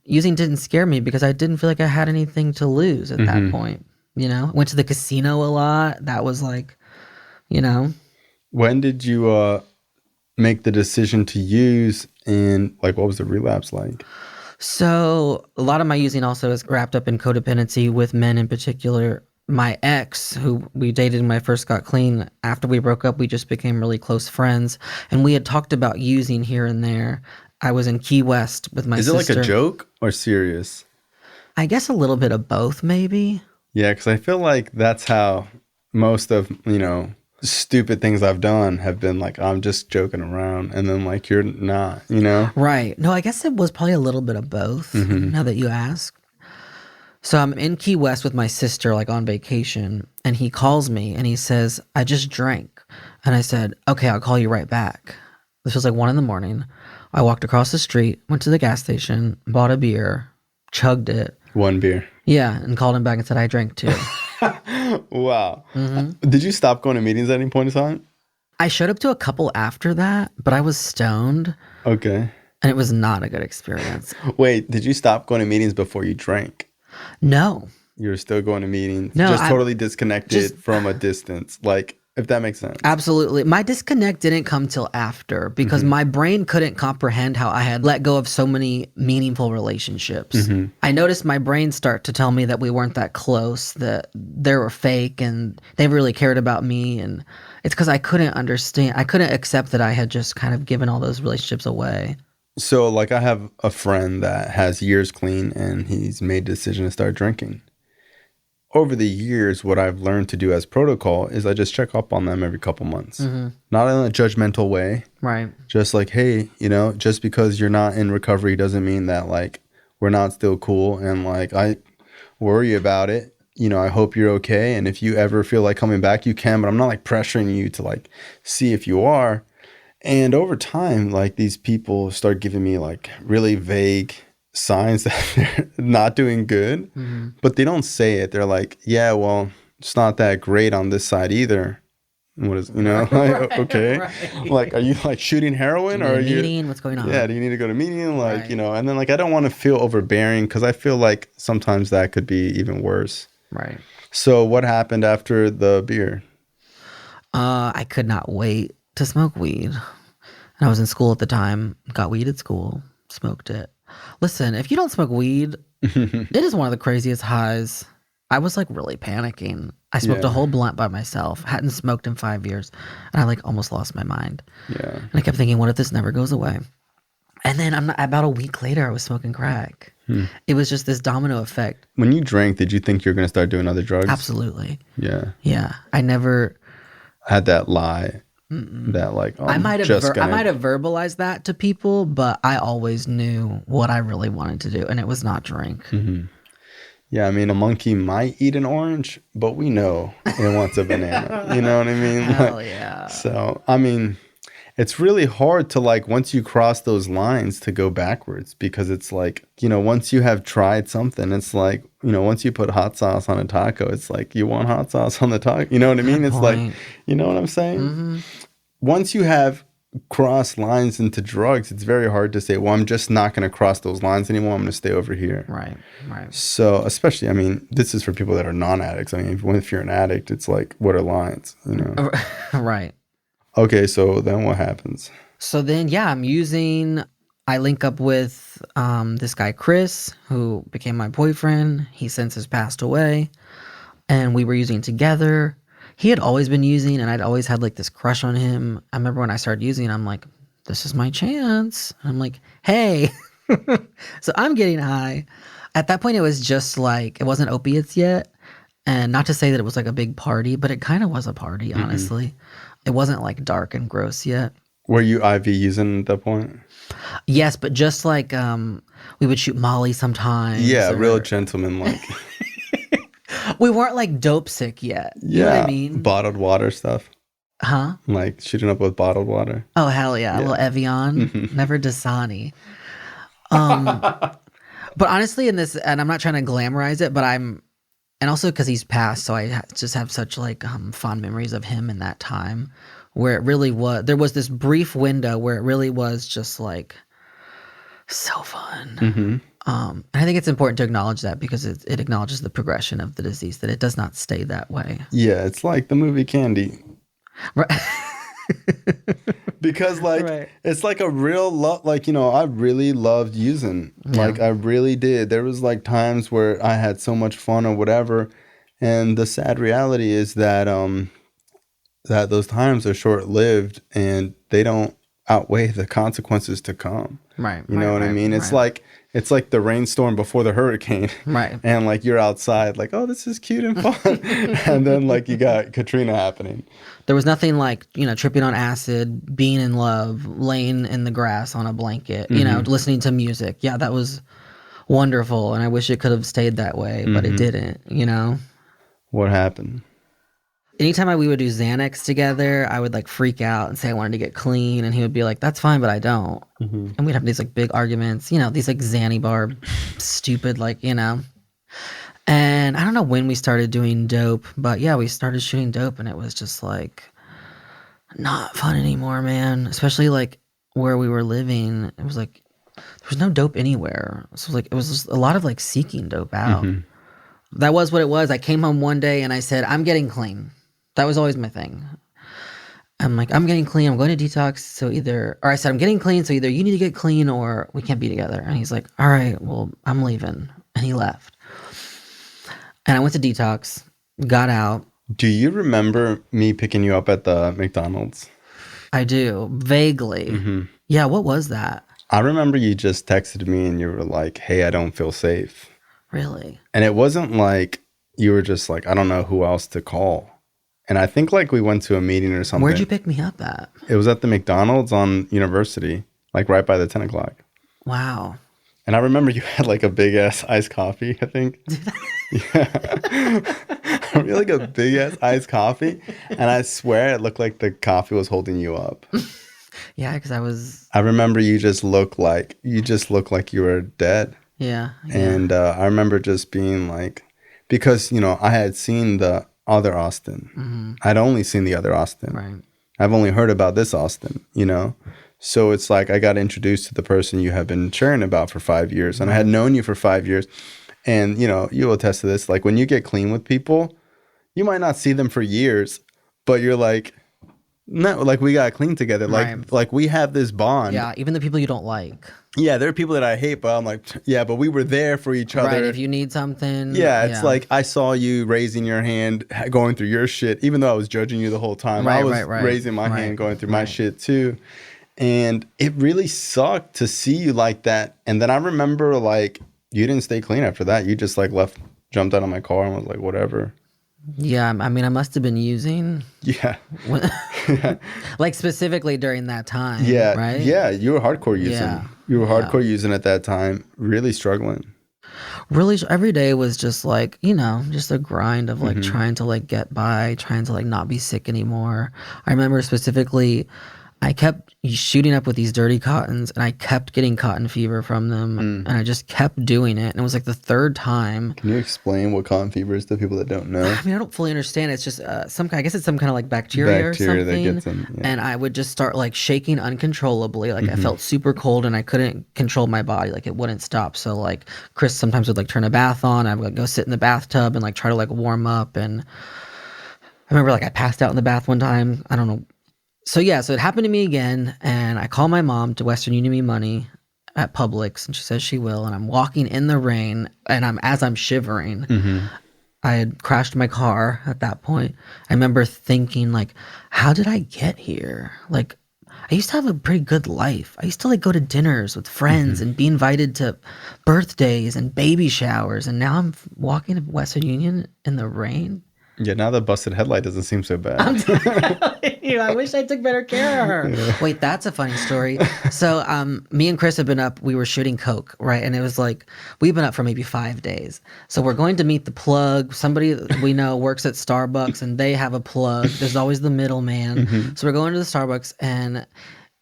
Speaker 2: using didn't scare me because I didn't feel like I had anything to lose at that point. Went to the casino a lot. That was like,
Speaker 1: When did you make the decision to use, and like what was the relapse like?
Speaker 2: So a lot of my using also is wrapped up in codependency with men in particular. My ex, who we dated when I first got clean, after we broke up, we just became really close friends. And we had talked about using here and there. I was in Key West with my sister.
Speaker 1: Is it like a joke or serious?
Speaker 2: I guess a little bit of both, maybe.
Speaker 1: Yeah, because I feel like that's how most of, stupid things I've done have been like, I'm just joking around. And then like, you're not,
Speaker 2: Right. No, I guess it was probably a little bit of both, now that you ask. So I'm in Key West with my sister, like on vacation. And he calls me and he says, I just drank. And I said, okay, I'll call you right back. This was like 1 a.m. I walked across the street, went to the gas station, bought a beer, chugged it.
Speaker 1: 1 beer.
Speaker 2: Yeah, and called him back and said I drank 2.
Speaker 1: Wow. Did you stop going to meetings at any point in time?
Speaker 2: I showed up to a couple after that, but I was stoned.
Speaker 1: Okay.
Speaker 2: And it was not a good experience.
Speaker 1: Wait, did you stop going to meetings before you drank?
Speaker 2: No.
Speaker 1: You were still going to meetings?
Speaker 2: No,
Speaker 1: just totally disconnected from a distance. Like, if that makes sense.
Speaker 2: Absolutely. My disconnect didn't come till after because my brain couldn't comprehend how I had let go of so many meaningful relationships. I noticed my brain start to tell me that we weren't that close, that they were fake and they really cared about me. And it's because I couldn't understand. I couldn't accept that I had just kind of given all those relationships away.
Speaker 1: So like I have a friend that has years clean and he's made the decision to start drinking. Over the years, what I've learned to do as protocol is I just check up on them every couple months. Not in a judgmental way. Right. Just like, hey, just because you're not in recovery doesn't mean that like we're not still cool. And like, I worry about it. I hope you're okay. And if you ever feel like coming back, you can, but I'm not like pressuring you to like see if you are. And over time, like these people start giving me like really vague signs that they're not doing good, but they don't say it. They're like, yeah, well, it's not that great on this side either. What is, like,
Speaker 2: Right,
Speaker 1: okay.
Speaker 2: right.
Speaker 1: Like, are you like shooting heroin or are you
Speaker 2: meeting? What's going on?
Speaker 1: Yeah. Do you need to go to meeting? Like,
Speaker 2: Right.
Speaker 1: And then like, I don't want to feel overbearing because I feel like sometimes that could be even worse.
Speaker 2: Right.
Speaker 1: So what happened after the beer?
Speaker 2: I could not wait to smoke weed. And I was in school at the time, got weed at school, smoked it. Listen, if you don't smoke weed, it is one of the craziest highs. I was like really panicking. I smoked a whole blunt by myself, hadn't smoked in 5 years, and I like almost lost my mind. Yeah. And I kept thinking, what if this never goes away? And then about a week later, I was smoking crack. It was just this domino effect.
Speaker 1: When you drank, did you think you were going to start doing other drugs?
Speaker 2: Absolutely.
Speaker 1: Yeah.
Speaker 2: Yeah. I never
Speaker 1: had that lie. That like, oh,
Speaker 2: I might have verbalized that to people, but I always knew what I really wanted to do, and it was not drink.
Speaker 1: Yeah, I mean, a monkey might eat an orange, but we know it wants a banana. You know what I mean?
Speaker 2: Hell yeah.
Speaker 1: So, I mean, it's really hard to like once you cross those lines to go backwards because it's like, once you have tried something, it's like, once you put hot sauce on a taco, it's like you want hot sauce on the taco. You know what I mean? It's like, you know what I'm saying?
Speaker 2: Mm-hmm.
Speaker 1: Once you have crossed lines into drugs, it's very hard to say, well, I'm just not going to cross those lines anymore. I'm going to stay over here.
Speaker 2: Right, right.
Speaker 1: So, especially, I mean, this is for people that are non-addicts. I mean, if you're an addict, it's like, what are lines,
Speaker 2: Right.
Speaker 1: Okay, so then what happens?
Speaker 2: So then, yeah, I link up with this guy, Chris, who became my boyfriend. He since has passed away. And we were using together. He had always been using, and I'd always had like this crush on him. I remember when I started using, I'm like, this is my chance. And I'm like, hey. So I'm getting high. At that point, it was just like, it wasn't opiates yet. And not to say that it was like a big party, but it kind of was a party, honestly. It wasn't like dark and gross yet.
Speaker 1: Were you IV using at that point?
Speaker 2: Yes, but just like we would shoot Molly sometimes.
Speaker 1: Yeah, real gentleman like.
Speaker 2: We weren't like dope sick yet.
Speaker 1: Yeah,
Speaker 2: you know what I mean?
Speaker 1: Bottled water stuff.
Speaker 2: Huh?
Speaker 1: Like shooting up with bottled water.
Speaker 2: Oh, hell yeah. A little Evian. Never Dasani. But honestly, in this, and I'm not trying to glamorize it, but and also because he's passed, so I just have such like fond memories of him in that time where it really was, there was this brief window where it really was just like so fun. And I think it's important to acknowledge that because it acknowledges the progression of the disease, that it does not stay that way.
Speaker 1: Yeah, it's like the movie Candy.
Speaker 2: Right.
Speaker 1: Because like it's like a real like I really loved using. Like I really did. There was like times where I had so much fun or whatever, and the sad reality is that that those times are short-lived and they don't outweigh the consequences to come.
Speaker 2: Right.
Speaker 1: You know what I mean? It's like the rainstorm before the hurricane.
Speaker 2: Right.
Speaker 1: And like you're outside like, oh, this is cute and fun. And then like you got Katrina happening.
Speaker 2: There was nothing like, tripping on acid, being in love, laying in the grass on a blanket, listening to music. Yeah, that was wonderful. And I wish it could have stayed that way, but it didn't,
Speaker 1: What happened?
Speaker 2: Anytime we would do Xanax together, I would like freak out and say I wanted to get clean. And he would be like, that's fine, but I don't. And we'd have these like big arguments, these like Xanny bar, stupid, like, And I don't know when we started doing dope, but yeah, we started shooting dope and it was just like not fun anymore, man. Especially like where we were living. It was like there was no dope anywhere. So like it was just a lot of like seeking dope out. That was what it was. I came home one day and I said, I'm getting clean. That was always my thing. I'm like, I'm getting clean. I'm going to detox. I said, I'm getting clean. So either you need to get clean or we can't be together. And he's like, all right, well, I'm leaving. And he left. And I went to detox, got out.
Speaker 1: Do you remember me picking you up at the McDonald's?
Speaker 2: I do, vaguely. Yeah, what was that?
Speaker 1: I remember you just texted me and you were like, hey, I don't feel safe.
Speaker 2: Really? And
Speaker 1: it wasn't like you were just like, I don't know who else to call. And I think like we went to a meeting or something.
Speaker 2: Where'd you pick me up at?
Speaker 1: It was at the McDonald's on University, like right by the 10 o'clock.
Speaker 2: Wow.
Speaker 1: And I remember you had like a big ass iced coffee, I think. Yeah. Really like a big ass iced coffee. And I swear it looked like the coffee was holding you up.
Speaker 2: Yeah, because
Speaker 1: I remember you just looked like you were dead.
Speaker 2: Yeah.
Speaker 1: And I remember just being like, because, I had seen the other Austin. I'd only seen the other Austin.
Speaker 2: Right.
Speaker 1: I've only heard about this Austin, So it's like I got introduced to the person you have been sharing about for 5 years. And I had known you for 5 years. And, you'll attest to this. Like when you get clean with people, you might not see them for years, but you're like, no, like we got clean together. Like we have this bond.
Speaker 2: Yeah, even the people you don't like.
Speaker 1: Yeah, there are people that I hate, but I'm like, yeah, but we were there for each other.
Speaker 2: Right, if you need something.
Speaker 1: Yeah, it's like I saw you raising your hand, going through your shit, even though I was judging you the whole time. I was raising my hand, going through my shit too. And it really sucked to see you like that. And then I remember like you didn't stay clean after that. You just like jumped out of my car and was like, whatever.
Speaker 2: Yeah, I mean, I must have been using.
Speaker 1: Yeah.
Speaker 2: Like specifically during that time.
Speaker 1: Yeah.
Speaker 2: Right?
Speaker 1: Yeah, you were hardcore using.
Speaker 2: Yeah.
Speaker 1: You were hardcore using at that time, really struggling.
Speaker 2: Really, every day was just like, just a grind of like trying to like get by, trying to like not be sick anymore. I remember specifically, I kept shooting up with these dirty cottons and I kept getting cotton fever from them and I just kept doing it. And it was like the third time.
Speaker 1: Can you explain what cotton fever is to people that don't know?
Speaker 2: I mean, I don't fully understand. It's just I guess it's some kind of like bacteria or something.
Speaker 1: That gets them. Yeah.
Speaker 2: And I would just start like shaking uncontrollably. Like I felt super cold and I couldn't control my body. Like it wouldn't stop. So like Chris sometimes would like turn a bath on. I would go sit in the bathtub and like try to like warm up. And I remember like I passed out in the bath one time. I don't know. So yeah, so it happened to me again, and I call my mom to Western Union me money at Publix, and she says she will, and I'm walking in the rain, and as I'm shivering, I had crashed my car at that point. I remember thinking like, how did I get here? Like, I used to have a pretty good life. I used to like go to dinners with friends and be invited to birthdays and baby showers, and now I'm walking to Western Union in the rain.
Speaker 1: Yeah, now the busted headlight doesn't seem so bad.
Speaker 2: I'm telling you, I wish I took better care of her. Yeah. Wait, that's a funny story. So me and Chris have been up, we were shooting coke, right? And it was like, we've been up for maybe 5 days. So we're going to meet the plug. Somebody we know works at Starbucks and they have a plug. There's always the middleman. So we're going to the Starbucks and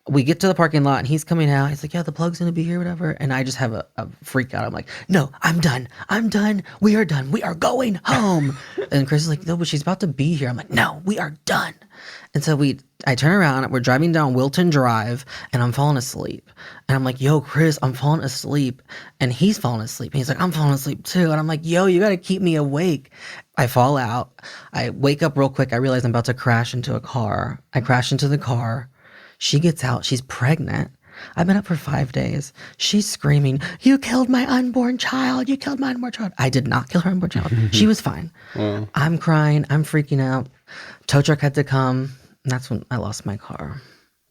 Speaker 2: we get to the parking lot and he's coming out. He's like, yeah, the plug's going to be here, whatever. And I just have a freak out. I'm like, no, I'm done. I'm done. We are done. We are going home. And Chris is like, no, but she's about to be here. I'm like, no, we are done. And so I turn around. We're driving down Wilton Drive and I'm falling asleep. And I'm like, yo, Chris, I'm falling asleep. And he's falling asleep. And he's like, I'm falling asleep too. And I'm like, yo, you got to keep me awake. I fall out. I wake up real quick. I realize I'm about to crash into a car. I crash into the car. She gets out. She's pregnant. I've been up for 5 days. She's screaming, you killed my unborn child. You killed my unborn child. I did not kill her unborn child. She was fine. Wow. I'm crying. I'm freaking out. Tow truck had to come. And that's when I lost my car.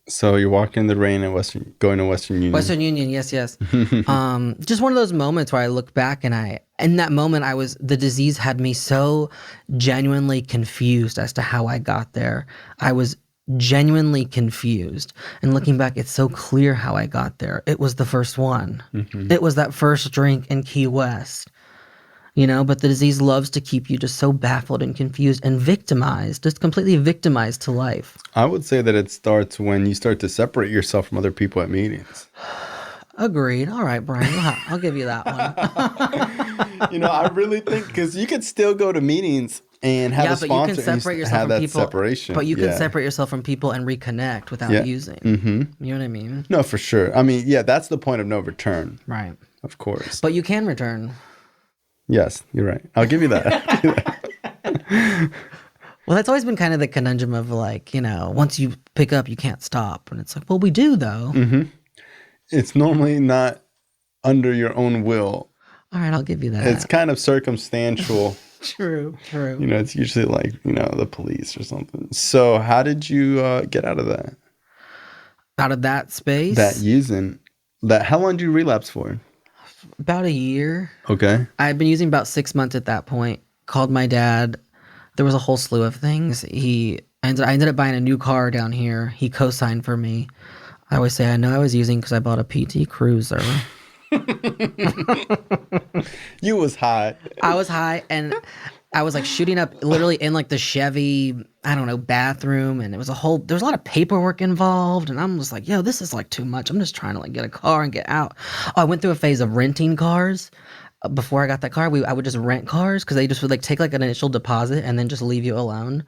Speaker 1: So you're walking in the rain and going to Western Union.
Speaker 2: Western Union, yes. Just one of those moments where I look back and in that moment, the disease had me so genuinely confused as to how I got there. I was genuinely confused. And looking back, it's so clear how I got there. It was the first one. It was that first drink in Key West. But the disease loves to keep you just so baffled and confused and victimized, just completely victimized to life.
Speaker 1: I would say that it starts when you start to separate yourself from other people at meetings.
Speaker 2: Agreed. All right, Bryan. I'll give you that one.
Speaker 1: I really think because you could still go to meetings and have a sponsor. Yeah, but you can separate yourself from people. Separation.
Speaker 2: But you can separate yourself from people and reconnect without using. You know what I mean?
Speaker 1: No, for sure. I mean, yeah, that's the point of no return.
Speaker 2: Right.
Speaker 1: Of course.
Speaker 2: But you can return.
Speaker 1: Yes, you're right. I'll give you that.
Speaker 2: Well, that's always been kind of the conundrum of like, once you pick up, you can't stop. And it's like, well, we do though.
Speaker 1: It's normally not under your own will.
Speaker 2: All right, I'll give you that.
Speaker 1: It's kind of circumstantial.
Speaker 2: True.
Speaker 1: It's usually like, the police or something. So how did you get out of that?
Speaker 2: Out of that space?
Speaker 1: How long did you relapse for?
Speaker 2: About a year.
Speaker 1: Okay.
Speaker 2: I'd been using about 6 months at that point. Called my dad. There was a whole slew of things. I ended up buying a new car down here. He co-signed for me. I always say I know I was using because I bought a PT Cruiser.
Speaker 1: You was high.
Speaker 2: I was high, and I was like shooting up literally in like the Chevy, I don't know, bathroom, and there was a lot of paperwork involved, and I'm just like, yo, this is like too much. I'm just trying to like get a car and get out. Oh, I went through a phase of renting cars. Before I got that car, I would just rent cars because they just would like take like an initial deposit and then just leave you alone.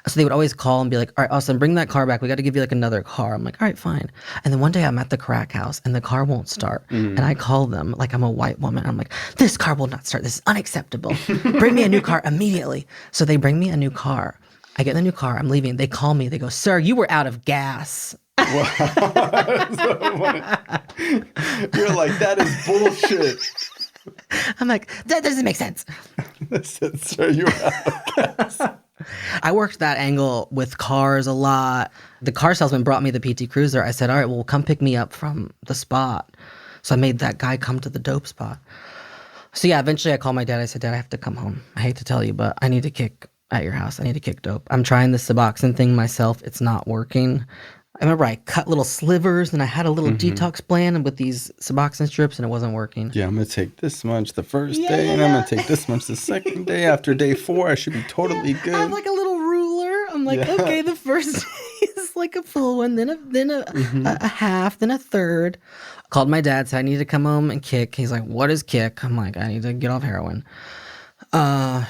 Speaker 2: So they would always call and be like, all right, Austin, bring that car back. We got to give you like another car. I'm like, all right, fine. And then one day I'm at the crack house and the car won't start. And I call them like I'm a white woman. I'm like, this car will not start. This is unacceptable. Bring me a new car immediately. So they bring me a new car. I get the new car. I'm leaving. They call me. They go, sir, you were out of gas.
Speaker 1: Wow. You're like, that is bullshit.
Speaker 2: I'm like, that doesn't make sense.
Speaker 1: Listen, sir, you're out of gas.
Speaker 2: I worked that angle with cars a lot. The car salesman brought me the PT Cruiser. I said, all right, well, come pick me up from the spot. So I made that guy come to the dope spot. So yeah, eventually I called my dad. I said, Dad, I have to come home. I hate to tell you, but I need to kick at your house. I need to kick dope. I'm trying the Suboxone thing myself. It's not working. I remember I cut little slivers and I had a little detox plan with these Suboxone strips and it wasn't working.
Speaker 1: Yeah, I'm going to take this much the first
Speaker 2: Yeah,
Speaker 1: day,
Speaker 2: yeah,
Speaker 1: and I'm going
Speaker 2: yeah.
Speaker 1: to take this much the second day. After day 4, I should be totally good.
Speaker 2: I have like a little ruler. I'm like,
Speaker 1: Yeah.
Speaker 2: okay, the first day is like a full one, then a half, then a third. Called my dad, said I need to come home and kick. He's like, what is kick? I'm like, I need to get off heroin.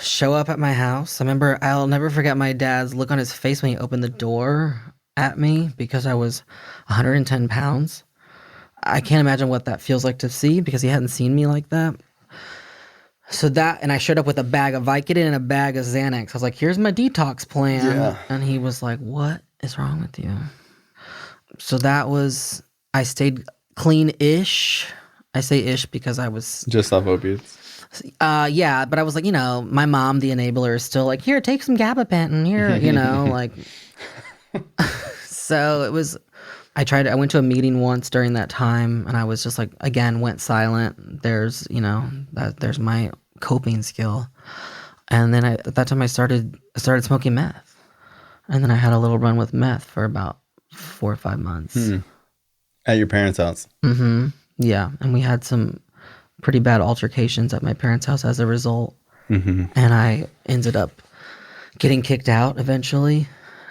Speaker 2: Show up at my house. I remember, I'll never forget my dad's look on his face when he opened the door at me because I was 110 pounds. I can't imagine what that feels like to see because he hadn't seen me like that. So that, and I showed up with a bag of Vicodin and a bag of Xanax. I was like, here's my detox plan.
Speaker 1: Yeah.
Speaker 2: And he was like, what is wrong with you? So that was, I stayed clean-ish. I say ish because I was,
Speaker 1: Just off opiates.
Speaker 2: yeah, but I was like, my mom, the enabler, is still like, here, take some gabapentin here, like. So it was, I went to a meeting once during that time and I was just like, again, went silent. There's, there's my coping skill. And then at that time I started smoking meth. And then I had a little run with meth for about 4 or 5 months.
Speaker 1: At your parents' house.
Speaker 2: Mm-hmm. Yeah. And we had some pretty bad altercations at my parents' house as a result. And I ended up getting kicked out eventually.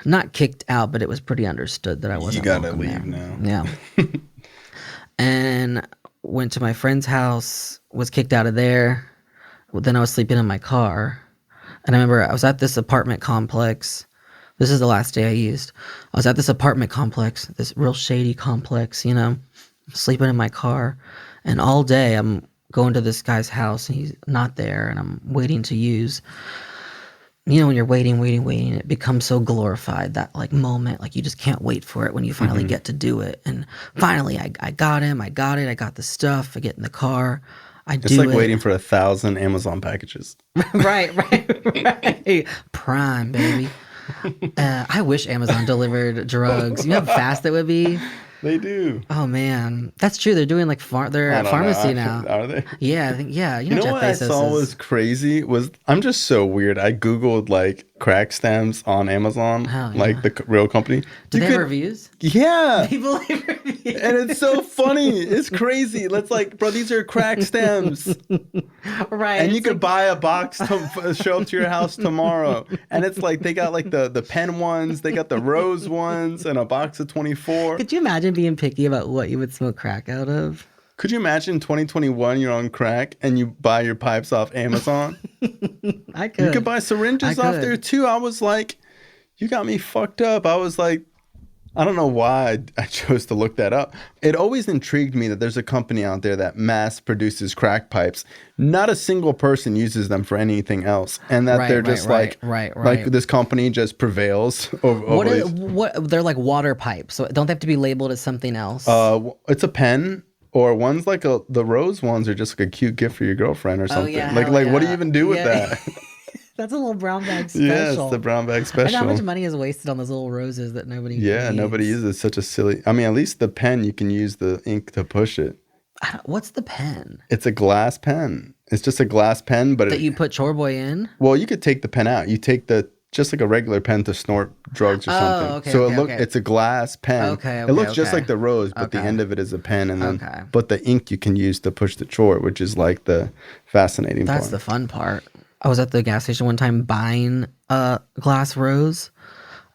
Speaker 2: Not kicked out, but it was pretty understood that I wasn't.
Speaker 1: You gotta
Speaker 2: welcome
Speaker 1: leave
Speaker 2: there.
Speaker 1: now.
Speaker 2: Yeah. And went to my friend's house, was kicked out of there. Well, then I was sleeping in my car. And I remember I was at this apartment complex. This is the last day I used. I was at this apartment complex, this real shady complex, sleeping in my car. And all day I'm going to this guy's house and he's not there and I'm waiting to use. When you're waiting, it becomes so glorified, that like moment, like you just can't wait for it when you finally get to do it. And finally I got him, I got it, I got the stuff, I get in the car,
Speaker 1: It's like waiting for 1,000 Amazon packages.
Speaker 2: Right. Prime, baby. I wish Amazon delivered drugs. You know how fast it would be?
Speaker 1: They do.
Speaker 2: Oh man, that's true. They're doing like they're at pharmacy now.
Speaker 1: Are they?
Speaker 2: Yeah, I think You
Speaker 1: know
Speaker 2: Jeff
Speaker 1: what
Speaker 2: Bezos
Speaker 1: I saw
Speaker 2: is.
Speaker 1: was crazy was I'm just so weird. I googled like crack stems on Amazon,
Speaker 2: Hell yeah.
Speaker 1: like the real company.
Speaker 2: Do they have reviews?
Speaker 1: Yeah.
Speaker 2: People leave reviews.
Speaker 1: And it's so funny. It's crazy. Let's like, bro, these are crack stems.
Speaker 2: Right.
Speaker 1: And you could buy a box to show up to your house tomorrow. And it's like they got like the pen ones, they got the rose ones, and a box of 24.
Speaker 2: Could you imagine being picky about what you would smoke crack out of?
Speaker 1: Could you imagine 2021 you're on crack and you buy your pipes off Amazon?
Speaker 2: I could.
Speaker 1: You could buy syringes off there too. I was like, you got me fucked up. I was like, I don't know why I chose to look that up. It always intrigued me that there's a company out there that mass produces crack pipes. Not a single person uses them for anything else. And that they're just like this company just prevails over
Speaker 2: what they're like water pipes. So don't they have to be labeled as something else?
Speaker 1: It's a pen. Or one's like the rose ones are just like a cute gift for your girlfriend or something.
Speaker 2: Yeah,
Speaker 1: like what do you even do with that?
Speaker 2: That's a little brown bag special.
Speaker 1: Yeah, it's the brown bag special.
Speaker 2: And how much money is wasted on those little roses that nobody needs?
Speaker 1: Nobody uses. It's such a silly. I mean, at least the pen, you can use the ink to push it.
Speaker 2: What's the pen?
Speaker 1: It's a glass pen. It's just a glass pen, but
Speaker 2: you put Chore Boy in?
Speaker 1: Well, you could take the pen out. You take just like a regular pen to snort drugs or something.
Speaker 2: Okay,
Speaker 1: so
Speaker 2: okay.
Speaker 1: It's a glass pen. It looks just like the rose, but the end of it is a pen, and then but the ink you can use to push the chore, which is like the fascinating part.
Speaker 2: That's the fun part. I was at the gas station one time buying a glass rose,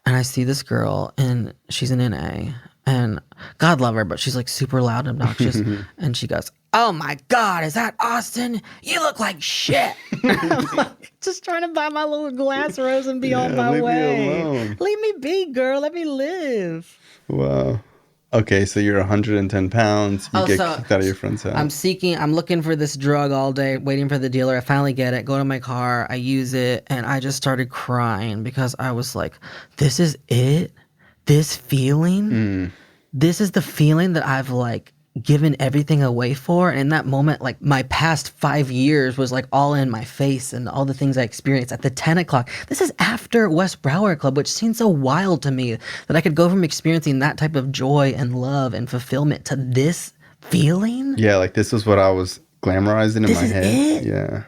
Speaker 2: and I see this girl, and she's an NA, and God love her, but she's like super loud and obnoxious, and she goes, "Oh my God, is that Austin? You look like shit." I'm like, just trying to buy my little glass rose and be on my way.
Speaker 1: Me alone.
Speaker 2: Leave me be, girl. Let me live.
Speaker 1: Wow. Okay, so you're 110 pounds. You get kicked out of your friend's house. I'm looking for this drug all day, waiting for the dealer. I finally get it, go to my car, I use it, and I just started crying because I was like, this is it? This feeling? This is the feeling that I've like given everything away for. And in that moment, like my past 5 years was like all in my face and all the things I experienced at the 10 o'clock. This is after West Broward Club, which seems so wild to me that I could go from experiencing that type of joy and love and fulfillment to this feeling. Yeah, like this is what I was glamorizing in my head.
Speaker 2: It?
Speaker 1: Yeah.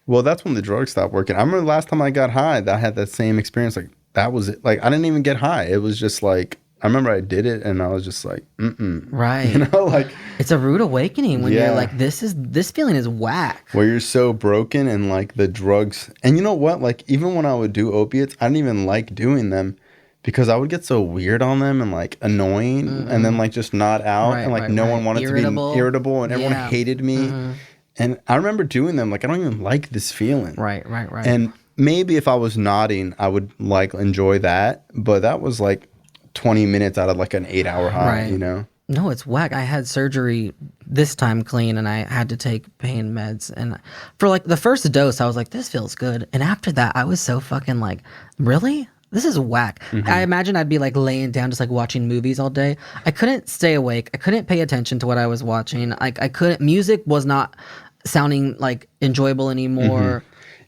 Speaker 1: Well, that's when the drugs stopped working. I remember the last time I got high, I had that same experience. Like that was it. Like I didn't even get high. It was just like remember I did it and I was just like, mm-mm.
Speaker 2: Right.
Speaker 1: You know, like
Speaker 2: it's a rude awakening when
Speaker 1: Yeah.
Speaker 2: you're like, this feeling is whack.
Speaker 1: where you're so broken and like the drugs. And you know what? Like even when I would do opiates, I didn't even like doing them because I would get so weird on them and like annoying and then like just not out
Speaker 2: Right,
Speaker 1: and like
Speaker 2: right,
Speaker 1: no
Speaker 2: right.
Speaker 1: one wanted
Speaker 2: Irritable.
Speaker 1: to be irritable and everyone
Speaker 2: Yeah.
Speaker 1: hated me. And I remember doing them like I don't even like this feeling.
Speaker 2: Right.
Speaker 1: And maybe if I was nodding, I would like enjoy that, but that was like 20 minutes out of like an 8-hour high,
Speaker 2: Right.
Speaker 1: you know?
Speaker 2: No, it's whack. I had surgery this time clean and I had to take pain meds. And for like the first dose, I was like, this feels good. And after that, I was so fucking like, really? This is whack. I imagine I'd be like laying down, just like watching movies all day. I couldn't stay awake. I couldn't pay attention to what I was watching. Like I couldn't, music was not sounding like enjoyable anymore.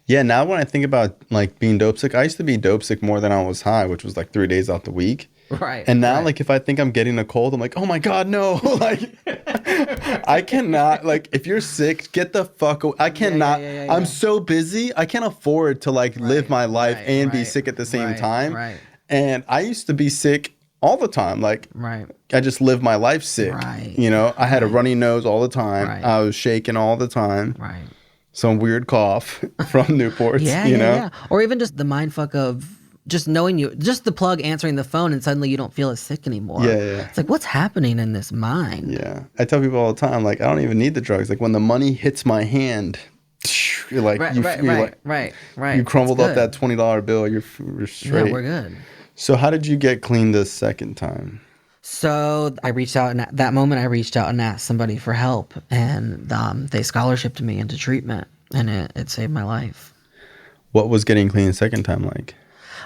Speaker 1: Yeah, now when I think about like being dope sick, I used to be dope sick more than I was high, which was like 3 days out the week.
Speaker 2: Right.
Speaker 1: And now,
Speaker 2: right.
Speaker 1: like, if I think I'm getting a cold, I'm like, oh my God, no. Like, I cannot, like, if you're sick, get the fuck away. I cannot,
Speaker 2: yeah.
Speaker 1: I'm so busy. I can't afford to, like, live my life
Speaker 2: right,
Speaker 1: and be
Speaker 2: right,
Speaker 1: sick at the same
Speaker 2: right,
Speaker 1: time.
Speaker 2: right.
Speaker 1: And I used to be sick all the time. Like,
Speaker 2: Right.
Speaker 1: I just lived my life sick.
Speaker 2: Right,
Speaker 1: You know, I had a runny nose all the time.
Speaker 2: Right.
Speaker 1: I was shaking all the time.
Speaker 2: Right.
Speaker 1: Some weird cough from Newports, you know?
Speaker 2: Yeah. Or even just the mind fuck of just knowing you, just the plug answering the phone and suddenly you don't feel as sick anymore.
Speaker 1: Yeah.
Speaker 2: It's like, what's happening in this mind?
Speaker 1: Yeah. I tell people all the time, like, I don't even need the drugs. Like, when the money hits my hand, you're like,
Speaker 2: Right,
Speaker 1: you're
Speaker 2: right.
Speaker 1: you crumbled
Speaker 2: It's
Speaker 1: up
Speaker 2: good.
Speaker 1: that $20 bill, you're straight.
Speaker 2: Yeah, we're good.
Speaker 1: So how did you get clean the second time?
Speaker 2: So I reached out, and at that moment I reached out and asked somebody for help, and they scholarshiped me into treatment, and it saved my life.
Speaker 1: What was getting clean the second time like?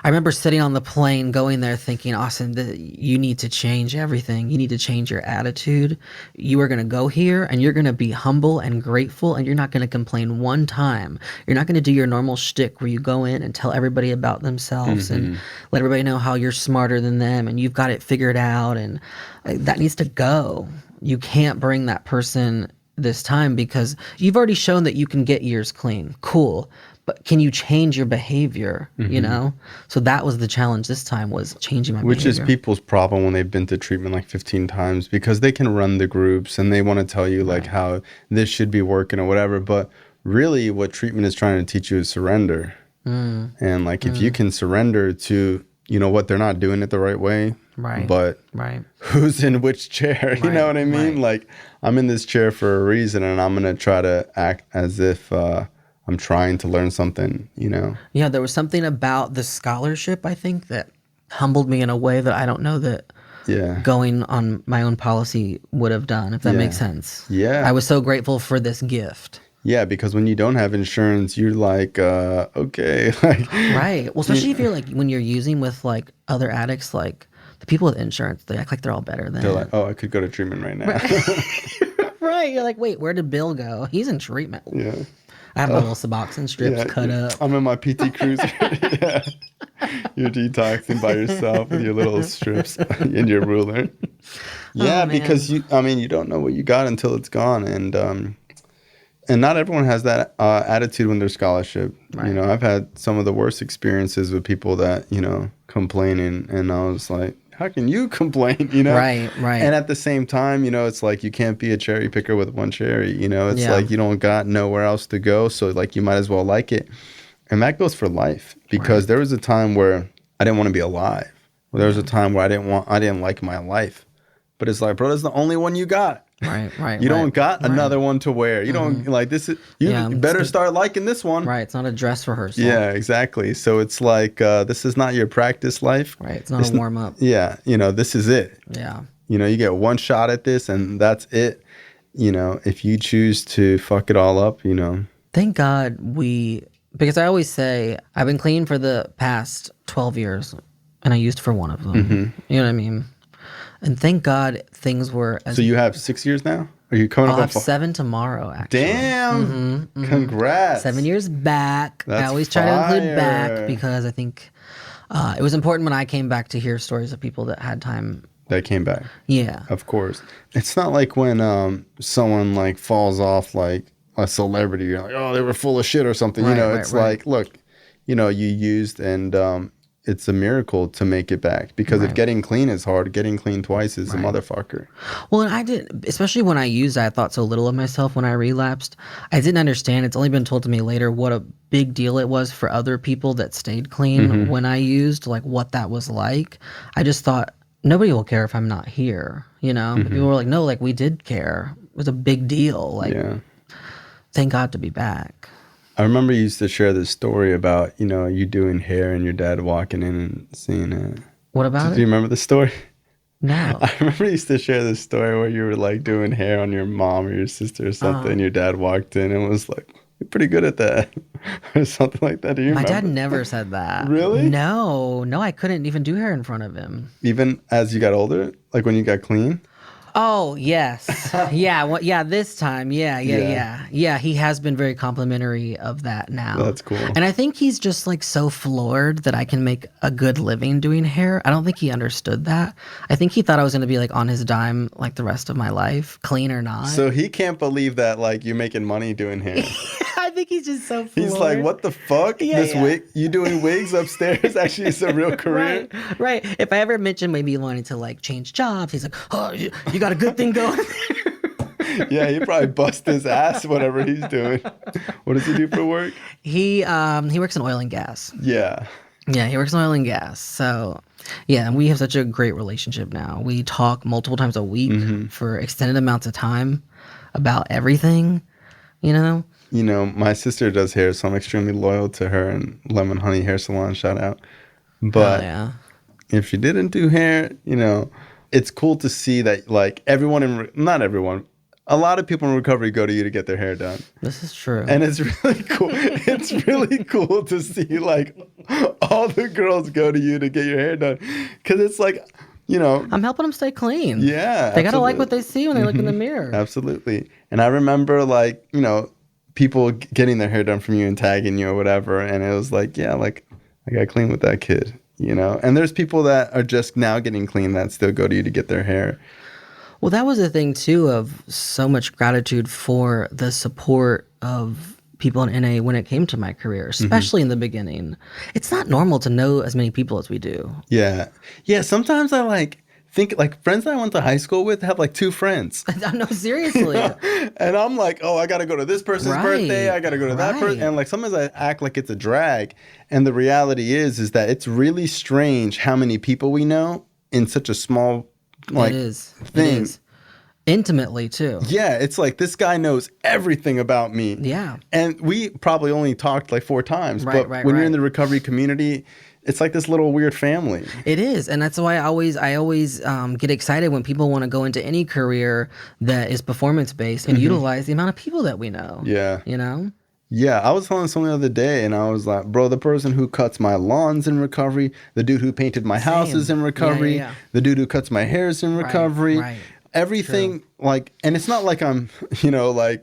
Speaker 2: I remember sitting on the plane going there thinking, Austin, you need to change everything. You need to change your attitude. You are going to go here and you're going to be humble and grateful and you're not going to complain one time. You're not going to do your normal shtick where you go in and tell everybody about themselves and let everybody know how you're smarter than them and you've got it figured out. And that needs to go. You can't bring that person this time because you've already shown that you can get yours clean. Cool. But can you change your behavior, you know? So that was the challenge this time, was changing my behavior.
Speaker 1: Which is people's problem when they've been to treatment like 15 times because they can run the groups and they want to tell you like how this should be working or whatever. But really what treatment is trying to teach you is surrender. And like if you can surrender to, you know what, they're not doing it the right way.
Speaker 2: Right.
Speaker 1: But who's in which chair? You know what I mean? Like I'm in this chair for a reason and I'm going to try to act as if I'm trying to learn something, you know?
Speaker 2: Yeah, there was something about the scholarship, I think, that humbled me in a way that I don't know that going on my own policy would have done, if that makes sense.
Speaker 1: Yeah.
Speaker 2: I was so grateful for this gift.
Speaker 1: Yeah, because when you don't have insurance, you're like, okay. Like,
Speaker 2: Right. Well, especially if you're like, when you're using with like other addicts, like the people with insurance, they act like they're all better than.
Speaker 1: they're like, oh, I could go to treatment right now.
Speaker 2: Right. You're like, wait, where did Bill go? He's in treatment.
Speaker 1: Yeah.
Speaker 2: I have my little Suboxone strips cut up.
Speaker 1: I'm in my PT Cruiser. Yeah. You're detoxing by yourself with your little strips and your ruler. Yeah, because you don't know what you got until it's gone. And not everyone has that attitude when they're scholarship.
Speaker 2: Right.
Speaker 1: You know, I've had some of the worst experiences with people that, you know, complaining. And I was like, how can you complain, you know?
Speaker 2: Right.
Speaker 1: And at the same time, you know, it's like you can't be a cherry picker with one cherry, you know? It's like you don't got nowhere else to go, so like you might as well like it. And that goes for life because there was a time where I didn't want to be alive. There was a time where I didn't like my life. But it's like, bro, that's the only one you got.
Speaker 2: Right.
Speaker 1: You don't got another one to wear. You don't like this. You better start liking this one.
Speaker 2: Right. It's not a dress rehearsal.
Speaker 1: Yeah, exactly. So it's like this is not your practice life.
Speaker 2: Right. It's not a warm up.
Speaker 1: Yeah. You know, this is it.
Speaker 2: Yeah.
Speaker 1: You know, you get one shot at this and that's it. You know, if you choose to fuck it all up, you know.
Speaker 2: Thank God because I always say I've been clean for the past 12 years and I used for one of them. You know what I mean? And thank God things were as...
Speaker 1: So you have 6 years now? Are you coming
Speaker 2: I'll
Speaker 1: up
Speaker 2: have 7 tomorrow, actually.
Speaker 1: Damn! Congrats!
Speaker 2: 7 years back.
Speaker 1: That's
Speaker 2: I always try to include back
Speaker 1: fire.
Speaker 2: because I think it was important when I came back to hear stories of people that had time.
Speaker 1: That came back.
Speaker 2: Yeah.
Speaker 1: Of course. It's not like when someone like falls off like a celebrity, you're like, oh, they were full of shit or something. You know, it's like, look, you know, you used and it's a miracle to make it back, because if
Speaker 2: Right.
Speaker 1: getting clean is hard, getting clean twice is a
Speaker 2: Right.
Speaker 1: motherfucker.
Speaker 2: Well, and I did, especially when I used, I thought so little of myself when I relapsed. I didn't understand. It's only been told to me later what a big deal it was for other people that stayed clean when I used, like what that was like. I just thought nobody will care if I'm not here, you know? But people were like, no, like we did care. It was a big deal. Like,
Speaker 1: Yeah.
Speaker 2: thank God to be back.
Speaker 1: I remember you used to share this story about, you know, you doing hair and your dad walking in and seeing it.
Speaker 2: What about
Speaker 1: Do
Speaker 2: it?
Speaker 1: you remember the story?
Speaker 2: No.
Speaker 1: I remember you used to share this story where you were like doing hair on your mom or your sister or something, and your dad walked in and was like, "You're pretty good at that," or something like that. Do you
Speaker 2: My
Speaker 1: remember?
Speaker 2: dad never said that.
Speaker 1: Really?
Speaker 2: No, I couldn't even do hair in front of him.
Speaker 1: Even as you got older, like when you got clean?
Speaker 2: Oh, yes. Yeah, well, yeah, this time. Yeah. Yeah, he has been very complimentary of that now.
Speaker 1: That's cool.
Speaker 2: And I think he's just like so floored that I can make a good living doing hair. I don't think he understood that. I think he thought I was going to be like on his dime like the rest of my life, clean or not.
Speaker 1: So he can't believe that like you're making money doing hair.
Speaker 2: I think he's just so floored.
Speaker 1: He's like, "What the fuck? This wig? You doing wigs upstairs? Actually, it's a real career."
Speaker 2: Right. If I ever mentioned maybe wanting to like change jobs, he's like, "Oh, you got a good thing going."
Speaker 1: Yeah, he probably bust his ass, whatever he's doing. What does he do for work?
Speaker 2: He works in oil and gas.
Speaker 1: Yeah.
Speaker 2: Yeah, he works in oil and gas. So, yeah, and we have such a great relationship now. We talk multiple times a week for extended amounts of time about everything, you know?
Speaker 1: You know, my sister does hair, so I'm extremely loyal to her and Lemon Honey Hair Salon, shout out. But
Speaker 2: Yeah.
Speaker 1: if she didn't do hair, you know, it's cool to see that, like, not everyone, a lot of people in recovery go to you to get their hair done.
Speaker 2: This is true.
Speaker 1: And it's really cool. It's really cool to see, like, all the girls go to you to get your hair done. Because it's like, you know.
Speaker 2: I'm helping them stay clean.
Speaker 1: Yeah.
Speaker 2: They got to like what they see when they look in the mirror.
Speaker 1: Absolutely. And I remember, like, you know, people getting their hair done from you and tagging you or whatever. And it was like, yeah, like, I got clean with that kid, you know? And there's people that are just now getting clean that still go to you to get their hair.
Speaker 2: Well, that was the thing, too, of so much gratitude for the support of people in NA when it came to my career, especially in the beginning. It's not normal to know as many people as we do.
Speaker 1: Yeah. Yeah, sometimes I, like, think, like, friends that I went to high school with have, like, 2 friends.
Speaker 2: No, seriously.
Speaker 1: And I'm like, oh, I got to go to this person's birthday. I got to go to that person. And, like, sometimes I act like it's a drag. And the reality is that it's really strange how many people we know in such a small, like,
Speaker 2: it is.
Speaker 1: thing.
Speaker 2: It is. Intimately, too.
Speaker 1: Yeah, it's like this guy knows everything about me.
Speaker 2: Yeah.
Speaker 1: And we probably only talked like 4 times.
Speaker 2: Right,
Speaker 1: but
Speaker 2: right,
Speaker 1: when you're
Speaker 2: right.
Speaker 1: in the recovery community, it's like this little weird family.
Speaker 2: It is, and that's why I always get excited when people want to go into any career that is performance based and utilize the amount of people that we know.
Speaker 1: Yeah.
Speaker 2: You know?
Speaker 1: Yeah, I was telling someone the other day, and I was like, bro, the person who cuts my lawns in recovery, the dude who painted my house is in recovery,
Speaker 2: Yeah.
Speaker 1: the dude who cuts my hair is in recovery.
Speaker 2: Right.
Speaker 1: Everything, like, and it's not like I'm, you know, like,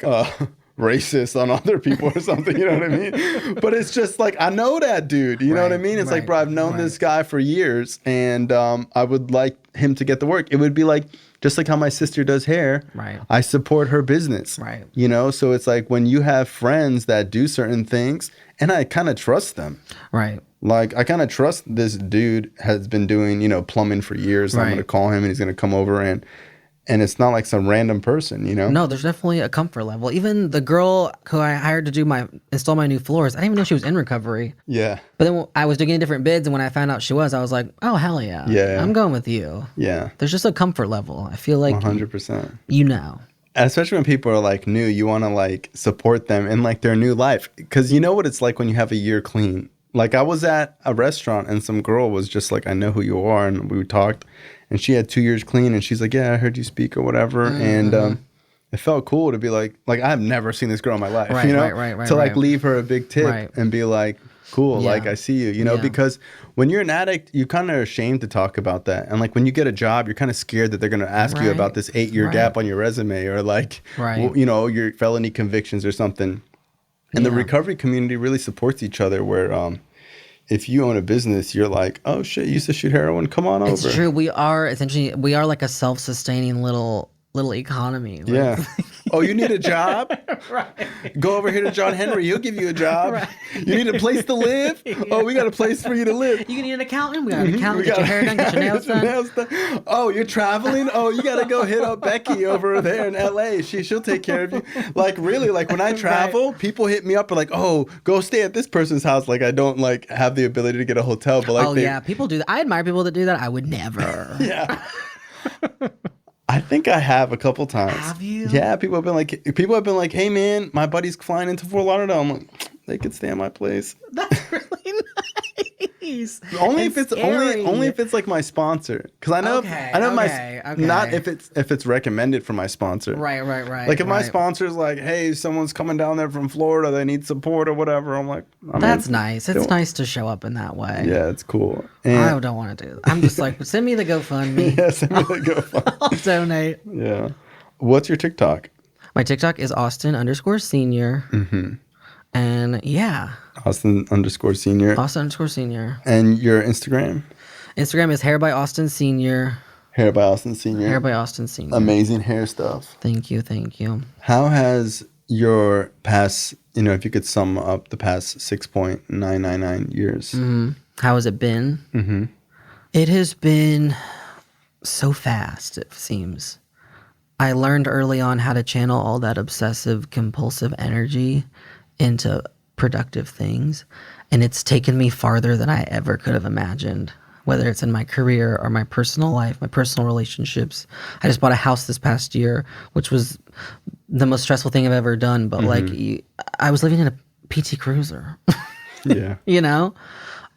Speaker 1: racist on other people or something, you know what I mean? But it's just like, I know that dude, you know what I mean? It's like, bro, I've known this guy for years, and I would like him to get the work. It would be like, just like how my sister does hair,
Speaker 2: Right.
Speaker 1: I support her business,
Speaker 2: Right.
Speaker 1: you know? So it's like when you have friends that do certain things, and I kind of trust them.
Speaker 2: Right.
Speaker 1: Like, I kind of trust this dude has been doing, you know, plumbing for years. I'm
Speaker 2: Right.
Speaker 1: going to call him, and he's going to come over, and it's not like some random person, you know?
Speaker 2: No, there's definitely a comfort level. Even the girl who I hired to install my new floors, I didn't even know she was in recovery.
Speaker 1: Yeah.
Speaker 2: But then I was doing different bids, and when I found out she was, I was like, oh, hell yeah.
Speaker 1: Yeah.
Speaker 2: I'm going with you.
Speaker 1: Yeah.
Speaker 2: There's just a comfort level. I feel like
Speaker 1: 100%.
Speaker 2: you know.
Speaker 1: Especially when people are like new, you want to like support them in like their new life. Because you know what it's like when you have a year clean. Like, I was at a restaurant and some girl was just like, I know who you are. And we talked, and she had 2 years clean, and she's like, yeah, I heard you speak or whatever. And it felt cool to be like I've never seen this girl in my life,
Speaker 2: Right,
Speaker 1: you know?
Speaker 2: right,
Speaker 1: to like leave her a big tip
Speaker 2: Right.
Speaker 1: and be like, cool,
Speaker 2: Yeah.
Speaker 1: like I see you, you know?
Speaker 2: Yeah.
Speaker 1: Because when you're an addict, you kind of are ashamed to talk about that. And like when you get a job, you're kind of scared that they're going to ask you
Speaker 2: Right.
Speaker 1: about this 8-year
Speaker 2: Right.
Speaker 1: gap on your resume, or like,
Speaker 2: Right.
Speaker 1: you know, your felony convictions or something. And the
Speaker 2: Yeah.
Speaker 1: recovery community really supports each other, where if you own a business, you're like, oh shit, you used to shoot heroin, come on over.
Speaker 2: It's true. We are like a self-sustaining little little economy.
Speaker 1: Yeah. Oh, you need a job?
Speaker 2: Right.
Speaker 1: Go over here to John Henry. He'll give you a job.
Speaker 2: Right.
Speaker 1: You need a place to live?
Speaker 2: Yeah.
Speaker 1: Oh, we got a place for you to live.
Speaker 2: You need an accountant? We got an accountant. Get your hair done. Get your nails done.
Speaker 1: Oh, you're traveling? Oh, you got to go hit up Becky over there in LA. She'll take care of you. Like, really, like when I travel, people hit me up and like, oh, go stay at this person's house. Like, I don't like have the ability to get a hotel. But like,
Speaker 2: yeah, people do that. I admire people that do that. I would never.
Speaker 1: Yeah. I think I have a couple times.
Speaker 2: Have you?
Speaker 1: Yeah, people have been like, hey man, my buddy's flying into Fort Lauderdale. I'm like, they could stay at my place.
Speaker 2: That's really nice.
Speaker 1: Only if it's like my sponsor, because I know not if it's recommended from my sponsor.
Speaker 2: Right.
Speaker 1: Like if my sponsor's like, hey, someone's coming down there from Florida, they need support or whatever. I'm like,
Speaker 2: that's nice. It's nice to show up in that way.
Speaker 1: Yeah, it's cool.
Speaker 2: And I don't want to do that. I'm just like, send me the GoFundMe.
Speaker 1: Yeah, send me the GoFundMe.
Speaker 2: I'll donate.
Speaker 1: Yeah. What's your TikTok?
Speaker 2: My TikTok is Austin_senior.
Speaker 1: Mm-hmm.
Speaker 2: And yeah.
Speaker 1: Austin_senior.
Speaker 2: Austin_senior.
Speaker 1: And your Instagram?
Speaker 2: Instagram is Hair by Austin Senior.
Speaker 1: Hair by Austin Senior.
Speaker 2: Hair by Austin Senior.
Speaker 1: Amazing hair stuff.
Speaker 2: Thank you.
Speaker 1: How has your past, if you could sum up the past 6.999 years?
Speaker 2: Mm-hmm. How has it been?
Speaker 1: Mm-hmm.
Speaker 2: It has been so fast, it seems. I learned early on how to channel all that obsessive, compulsive energy into productive things. And it's taken me farther than I ever could have imagined, whether it's in my career or my personal life, my personal relationships. I just bought a house this past year, which was the most stressful thing I've ever done. But I was living in a PT Cruiser,
Speaker 1: yeah,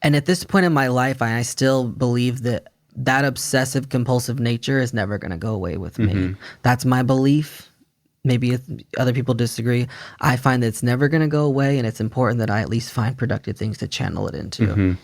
Speaker 2: And at this point in my life, I still believe that obsessive compulsive nature is never going to go away with me. That's my belief. Maybe other people disagree. I find that it's never going to go away, and it's important that I at least find productive things to channel it into.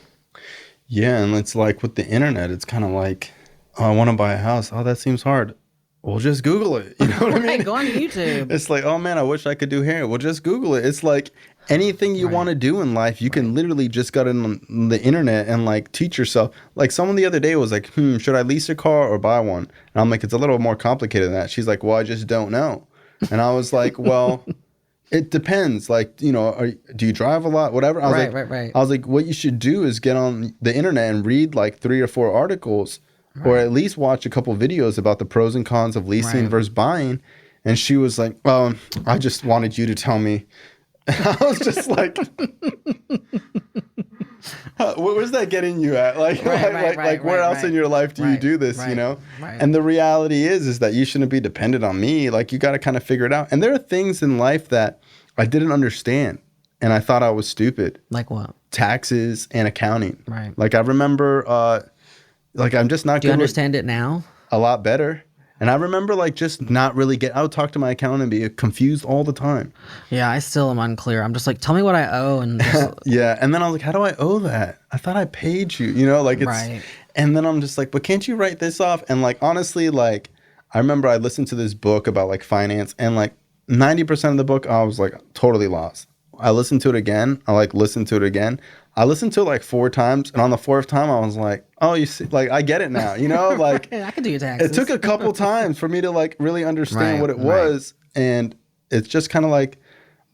Speaker 1: Yeah, and it's like with the internet, it's kind of like, oh, I want to buy a house. Oh, that seems hard. Well, just Google it. You know what I mean?
Speaker 2: Go on YouTube.
Speaker 1: It's like, oh man, I wish I could do hair. Well, just Google it. It's like anything you want to do in life, you can literally just go on the internet and like teach yourself. Like someone the other day was like, should I lease a car or buy one? And I'm like, it's a little more complicated than that. She's like, well, I just don't know. And I was like, well, it depends. Like, do you drive a lot? Whatever. I was
Speaker 2: right.
Speaker 1: I was like, what you should do is get on the internet and read like 3 or 4 articles or at least watch a couple videos about the pros and cons of leasing versus buying. And she was like, well, I just wanted you to tell me. And I was just like, where's that getting you at? Like, where else in your life do you do this, Right. And the reality is that you shouldn't be dependent on me. Like, you got to kind of figure it out. And there are things in life that I didn't understand. And I thought I was stupid.
Speaker 2: Like what?
Speaker 1: Taxes and accounting.
Speaker 2: Right.
Speaker 1: Like, I remember, I'm just not good.
Speaker 2: Do you understand it now?
Speaker 1: A lot better. And I remember just not really I would talk to my accountant and be confused all the time.
Speaker 2: Yeah, I still am unclear. I'm just like, tell me what I owe. And
Speaker 1: yeah. And then I was like, how do I owe that? I thought I paid you, it's,
Speaker 2: right.
Speaker 1: And then I'm just like, but can't you write this off? And honestly, I remember I listened to this book about finance and 90% of the book, I was totally lost. I listened to it again. I listened to it again. I listened to it 4 times, and on the 4th time, I was like, "Oh, you see, I get it now."
Speaker 2: I can do your taxes.
Speaker 1: It took a couple times for me to really understand what it was, and it's just kind of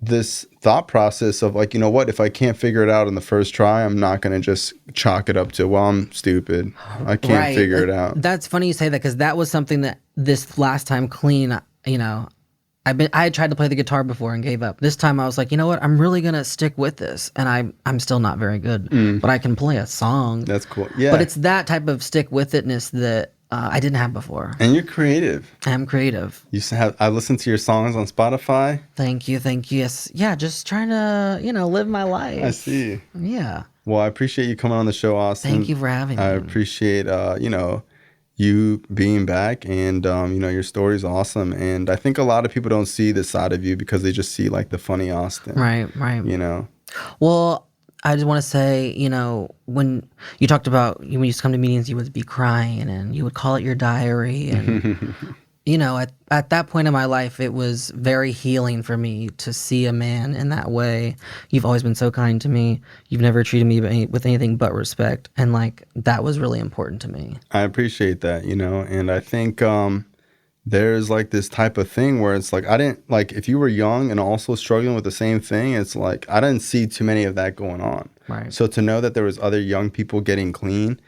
Speaker 1: this thought process of you know what? If I can't figure it out in the first try, I'm not going to just chalk it up to, well, I'm stupid. I can't figure it out.
Speaker 2: That's funny you say that because that was something that this last time clean, I had tried to play the guitar before and gave up. This time I was like, you know what? I'm really going to stick with this. And I'm still not very good, but I can play a song.
Speaker 1: That's cool. Yeah.
Speaker 2: But it's that type of stick with itness that I didn't have before.
Speaker 1: And you're creative.
Speaker 2: I am creative.
Speaker 1: I listen to your songs on Spotify.
Speaker 2: Thank you. Yes. Yeah. Just trying to, live my life.
Speaker 1: I see.
Speaker 2: Yeah.
Speaker 1: Well, I appreciate you coming on the show, Austin.
Speaker 2: Thank you for having me.
Speaker 1: I appreciate, you being back, and your story is awesome. And I think a lot of people don't see this side of you because they just see the funny Austin.
Speaker 2: Right. Well, I just want to say, when you talked about when you used to come to meetings, you would be crying and you would call it your diary. And, at that point in my life, it was very healing for me to see a man in that way. You've always been so kind to me. You've never treated me with anything but respect. And that was really important to me.
Speaker 1: I appreciate that, and I think, there's like this type of thing where it's like, I didn't like, if you were young and also struggling with the same thing, it's like, I didn't see too many of that going on.
Speaker 2: Right.
Speaker 1: So to know that there was other young people getting clean,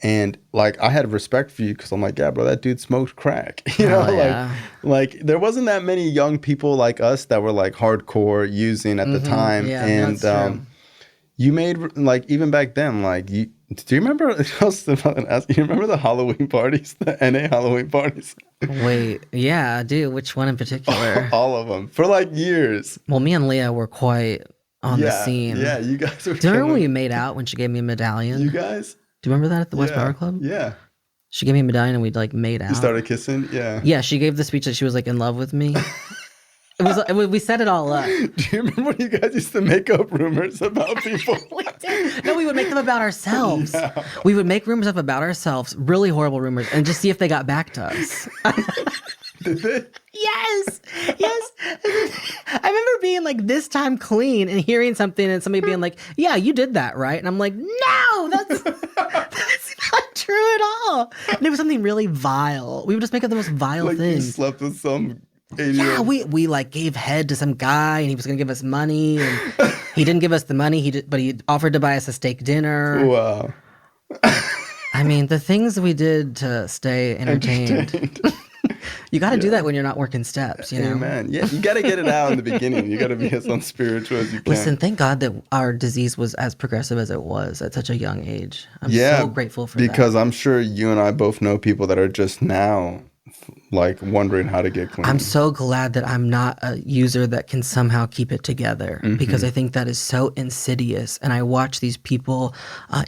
Speaker 1: and like, I had respect for you because I'm like, yeah, bro, that dude smoked crack. You know,
Speaker 2: yeah.
Speaker 1: like there wasn't that many young people like us that were like hardcore using at the time.
Speaker 2: Yeah,
Speaker 1: and
Speaker 2: that's true.
Speaker 1: you made like, even back then, like do you remember, I was about to ask, you remember the Halloween parties, the NA Halloween parties?
Speaker 2: Wait, yeah, dude, which one in particular?
Speaker 1: All of them for like years.
Speaker 2: Well, me and Leah were quite on the
Speaker 1: Yeah,
Speaker 2: scene.
Speaker 1: yeah, you guys were
Speaker 2: Do you remember when
Speaker 1: killing.
Speaker 2: we made out when she gave me a medallion?
Speaker 1: You guys?
Speaker 2: Do you remember that at the West
Speaker 1: Yeah,
Speaker 2: Power Club?
Speaker 1: yeah.
Speaker 2: She gave me a medallion and we like made out.
Speaker 1: You started kissing? Yeah.
Speaker 2: Yeah, she gave the speech that she was like in love with me. We set it all up.
Speaker 1: Do you remember when you guys used to make up rumors about people?
Speaker 2: We did. No, we would make them about ourselves.
Speaker 1: Yeah.
Speaker 2: We would make rumors up about ourselves, really horrible rumors, and just see if they got back to us.
Speaker 1: Did they?
Speaker 2: Yes. I remember being like this time clean and hearing something and somebody being like, yeah, you did that, right? And I'm like, no, that's not true at all. And it was something really vile. We would just make up the most vile
Speaker 1: Like you
Speaker 2: things.
Speaker 1: slept with some
Speaker 2: Yeah,
Speaker 1: 80-year-old.
Speaker 2: we like gave head to some guy and he was gonna give us money and he didn't give us the money, but he offered to buy us a steak dinner.
Speaker 1: Wow.
Speaker 2: I mean, the things we did to stay entertained. You got to do that when you're not working steps, you know?
Speaker 1: Amen. Yeah, you got to get it out in the beginning. You got to be as unspiritual as you can.
Speaker 2: Listen, thank God that our disease was as progressive as it was at such a young age. I'm so grateful for
Speaker 1: because
Speaker 2: that.
Speaker 1: I'm sure you and I both know people that are just now like wondering how to get clean.
Speaker 2: I'm so glad that I'm not a user that can somehow keep it together because I think that is so insidious. And I watch these people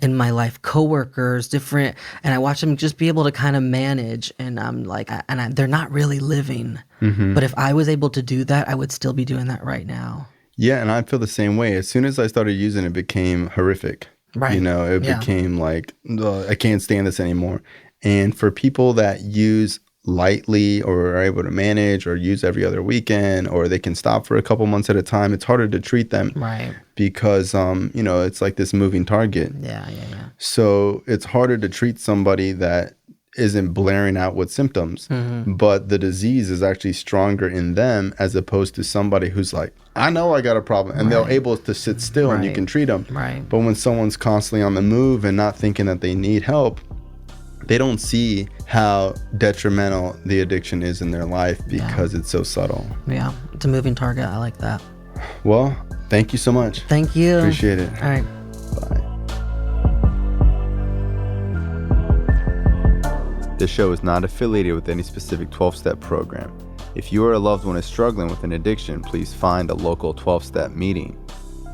Speaker 2: in my life, coworkers, different, and I watch them just be able to kind of manage. And I'm like, they're not really living. But if I was able to do that, I would still be doing that right now.
Speaker 1: Yeah, and I feel the same way. As soon as I started using it, became horrific.
Speaker 2: Right.
Speaker 1: You know, it became like, I can't stand this anymore. And for people that use lightly or are able to manage or use every other weekend, or they can stop for a couple months at a time, it's harder to treat them.
Speaker 2: Right.
Speaker 1: Because, you know, it's like this moving target.
Speaker 2: Yeah.
Speaker 1: So it's harder to treat somebody that isn't blaring out with symptoms, but the disease is actually stronger in them as opposed to somebody who's like, I know I got a problem, and they're able to sit still and you can treat them.
Speaker 2: Right.
Speaker 1: But when someone's constantly on the move and not thinking that they need help, they don't see how detrimental the addiction is in their life because it's so subtle.
Speaker 2: Yeah. It's a moving target. I like that.
Speaker 1: Well, thank you so much.
Speaker 2: Thank you.
Speaker 1: Appreciate it.
Speaker 2: All right.
Speaker 1: Bye. This show is not affiliated with any specific 12-step program. If you or a loved one is struggling with an addiction, please find a local 12-step meeting.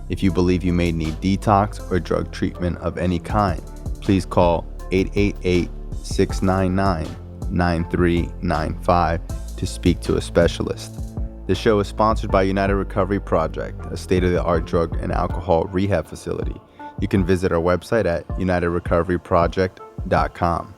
Speaker 1: If you believe you may need detox or drug treatment of any kind, please call 888-699-9395 to speak to a specialist. This show is sponsored by United Recovery Project, a state-of-the-art drug and alcohol rehab facility. You can visit our website at unitedrecoveryproject.com.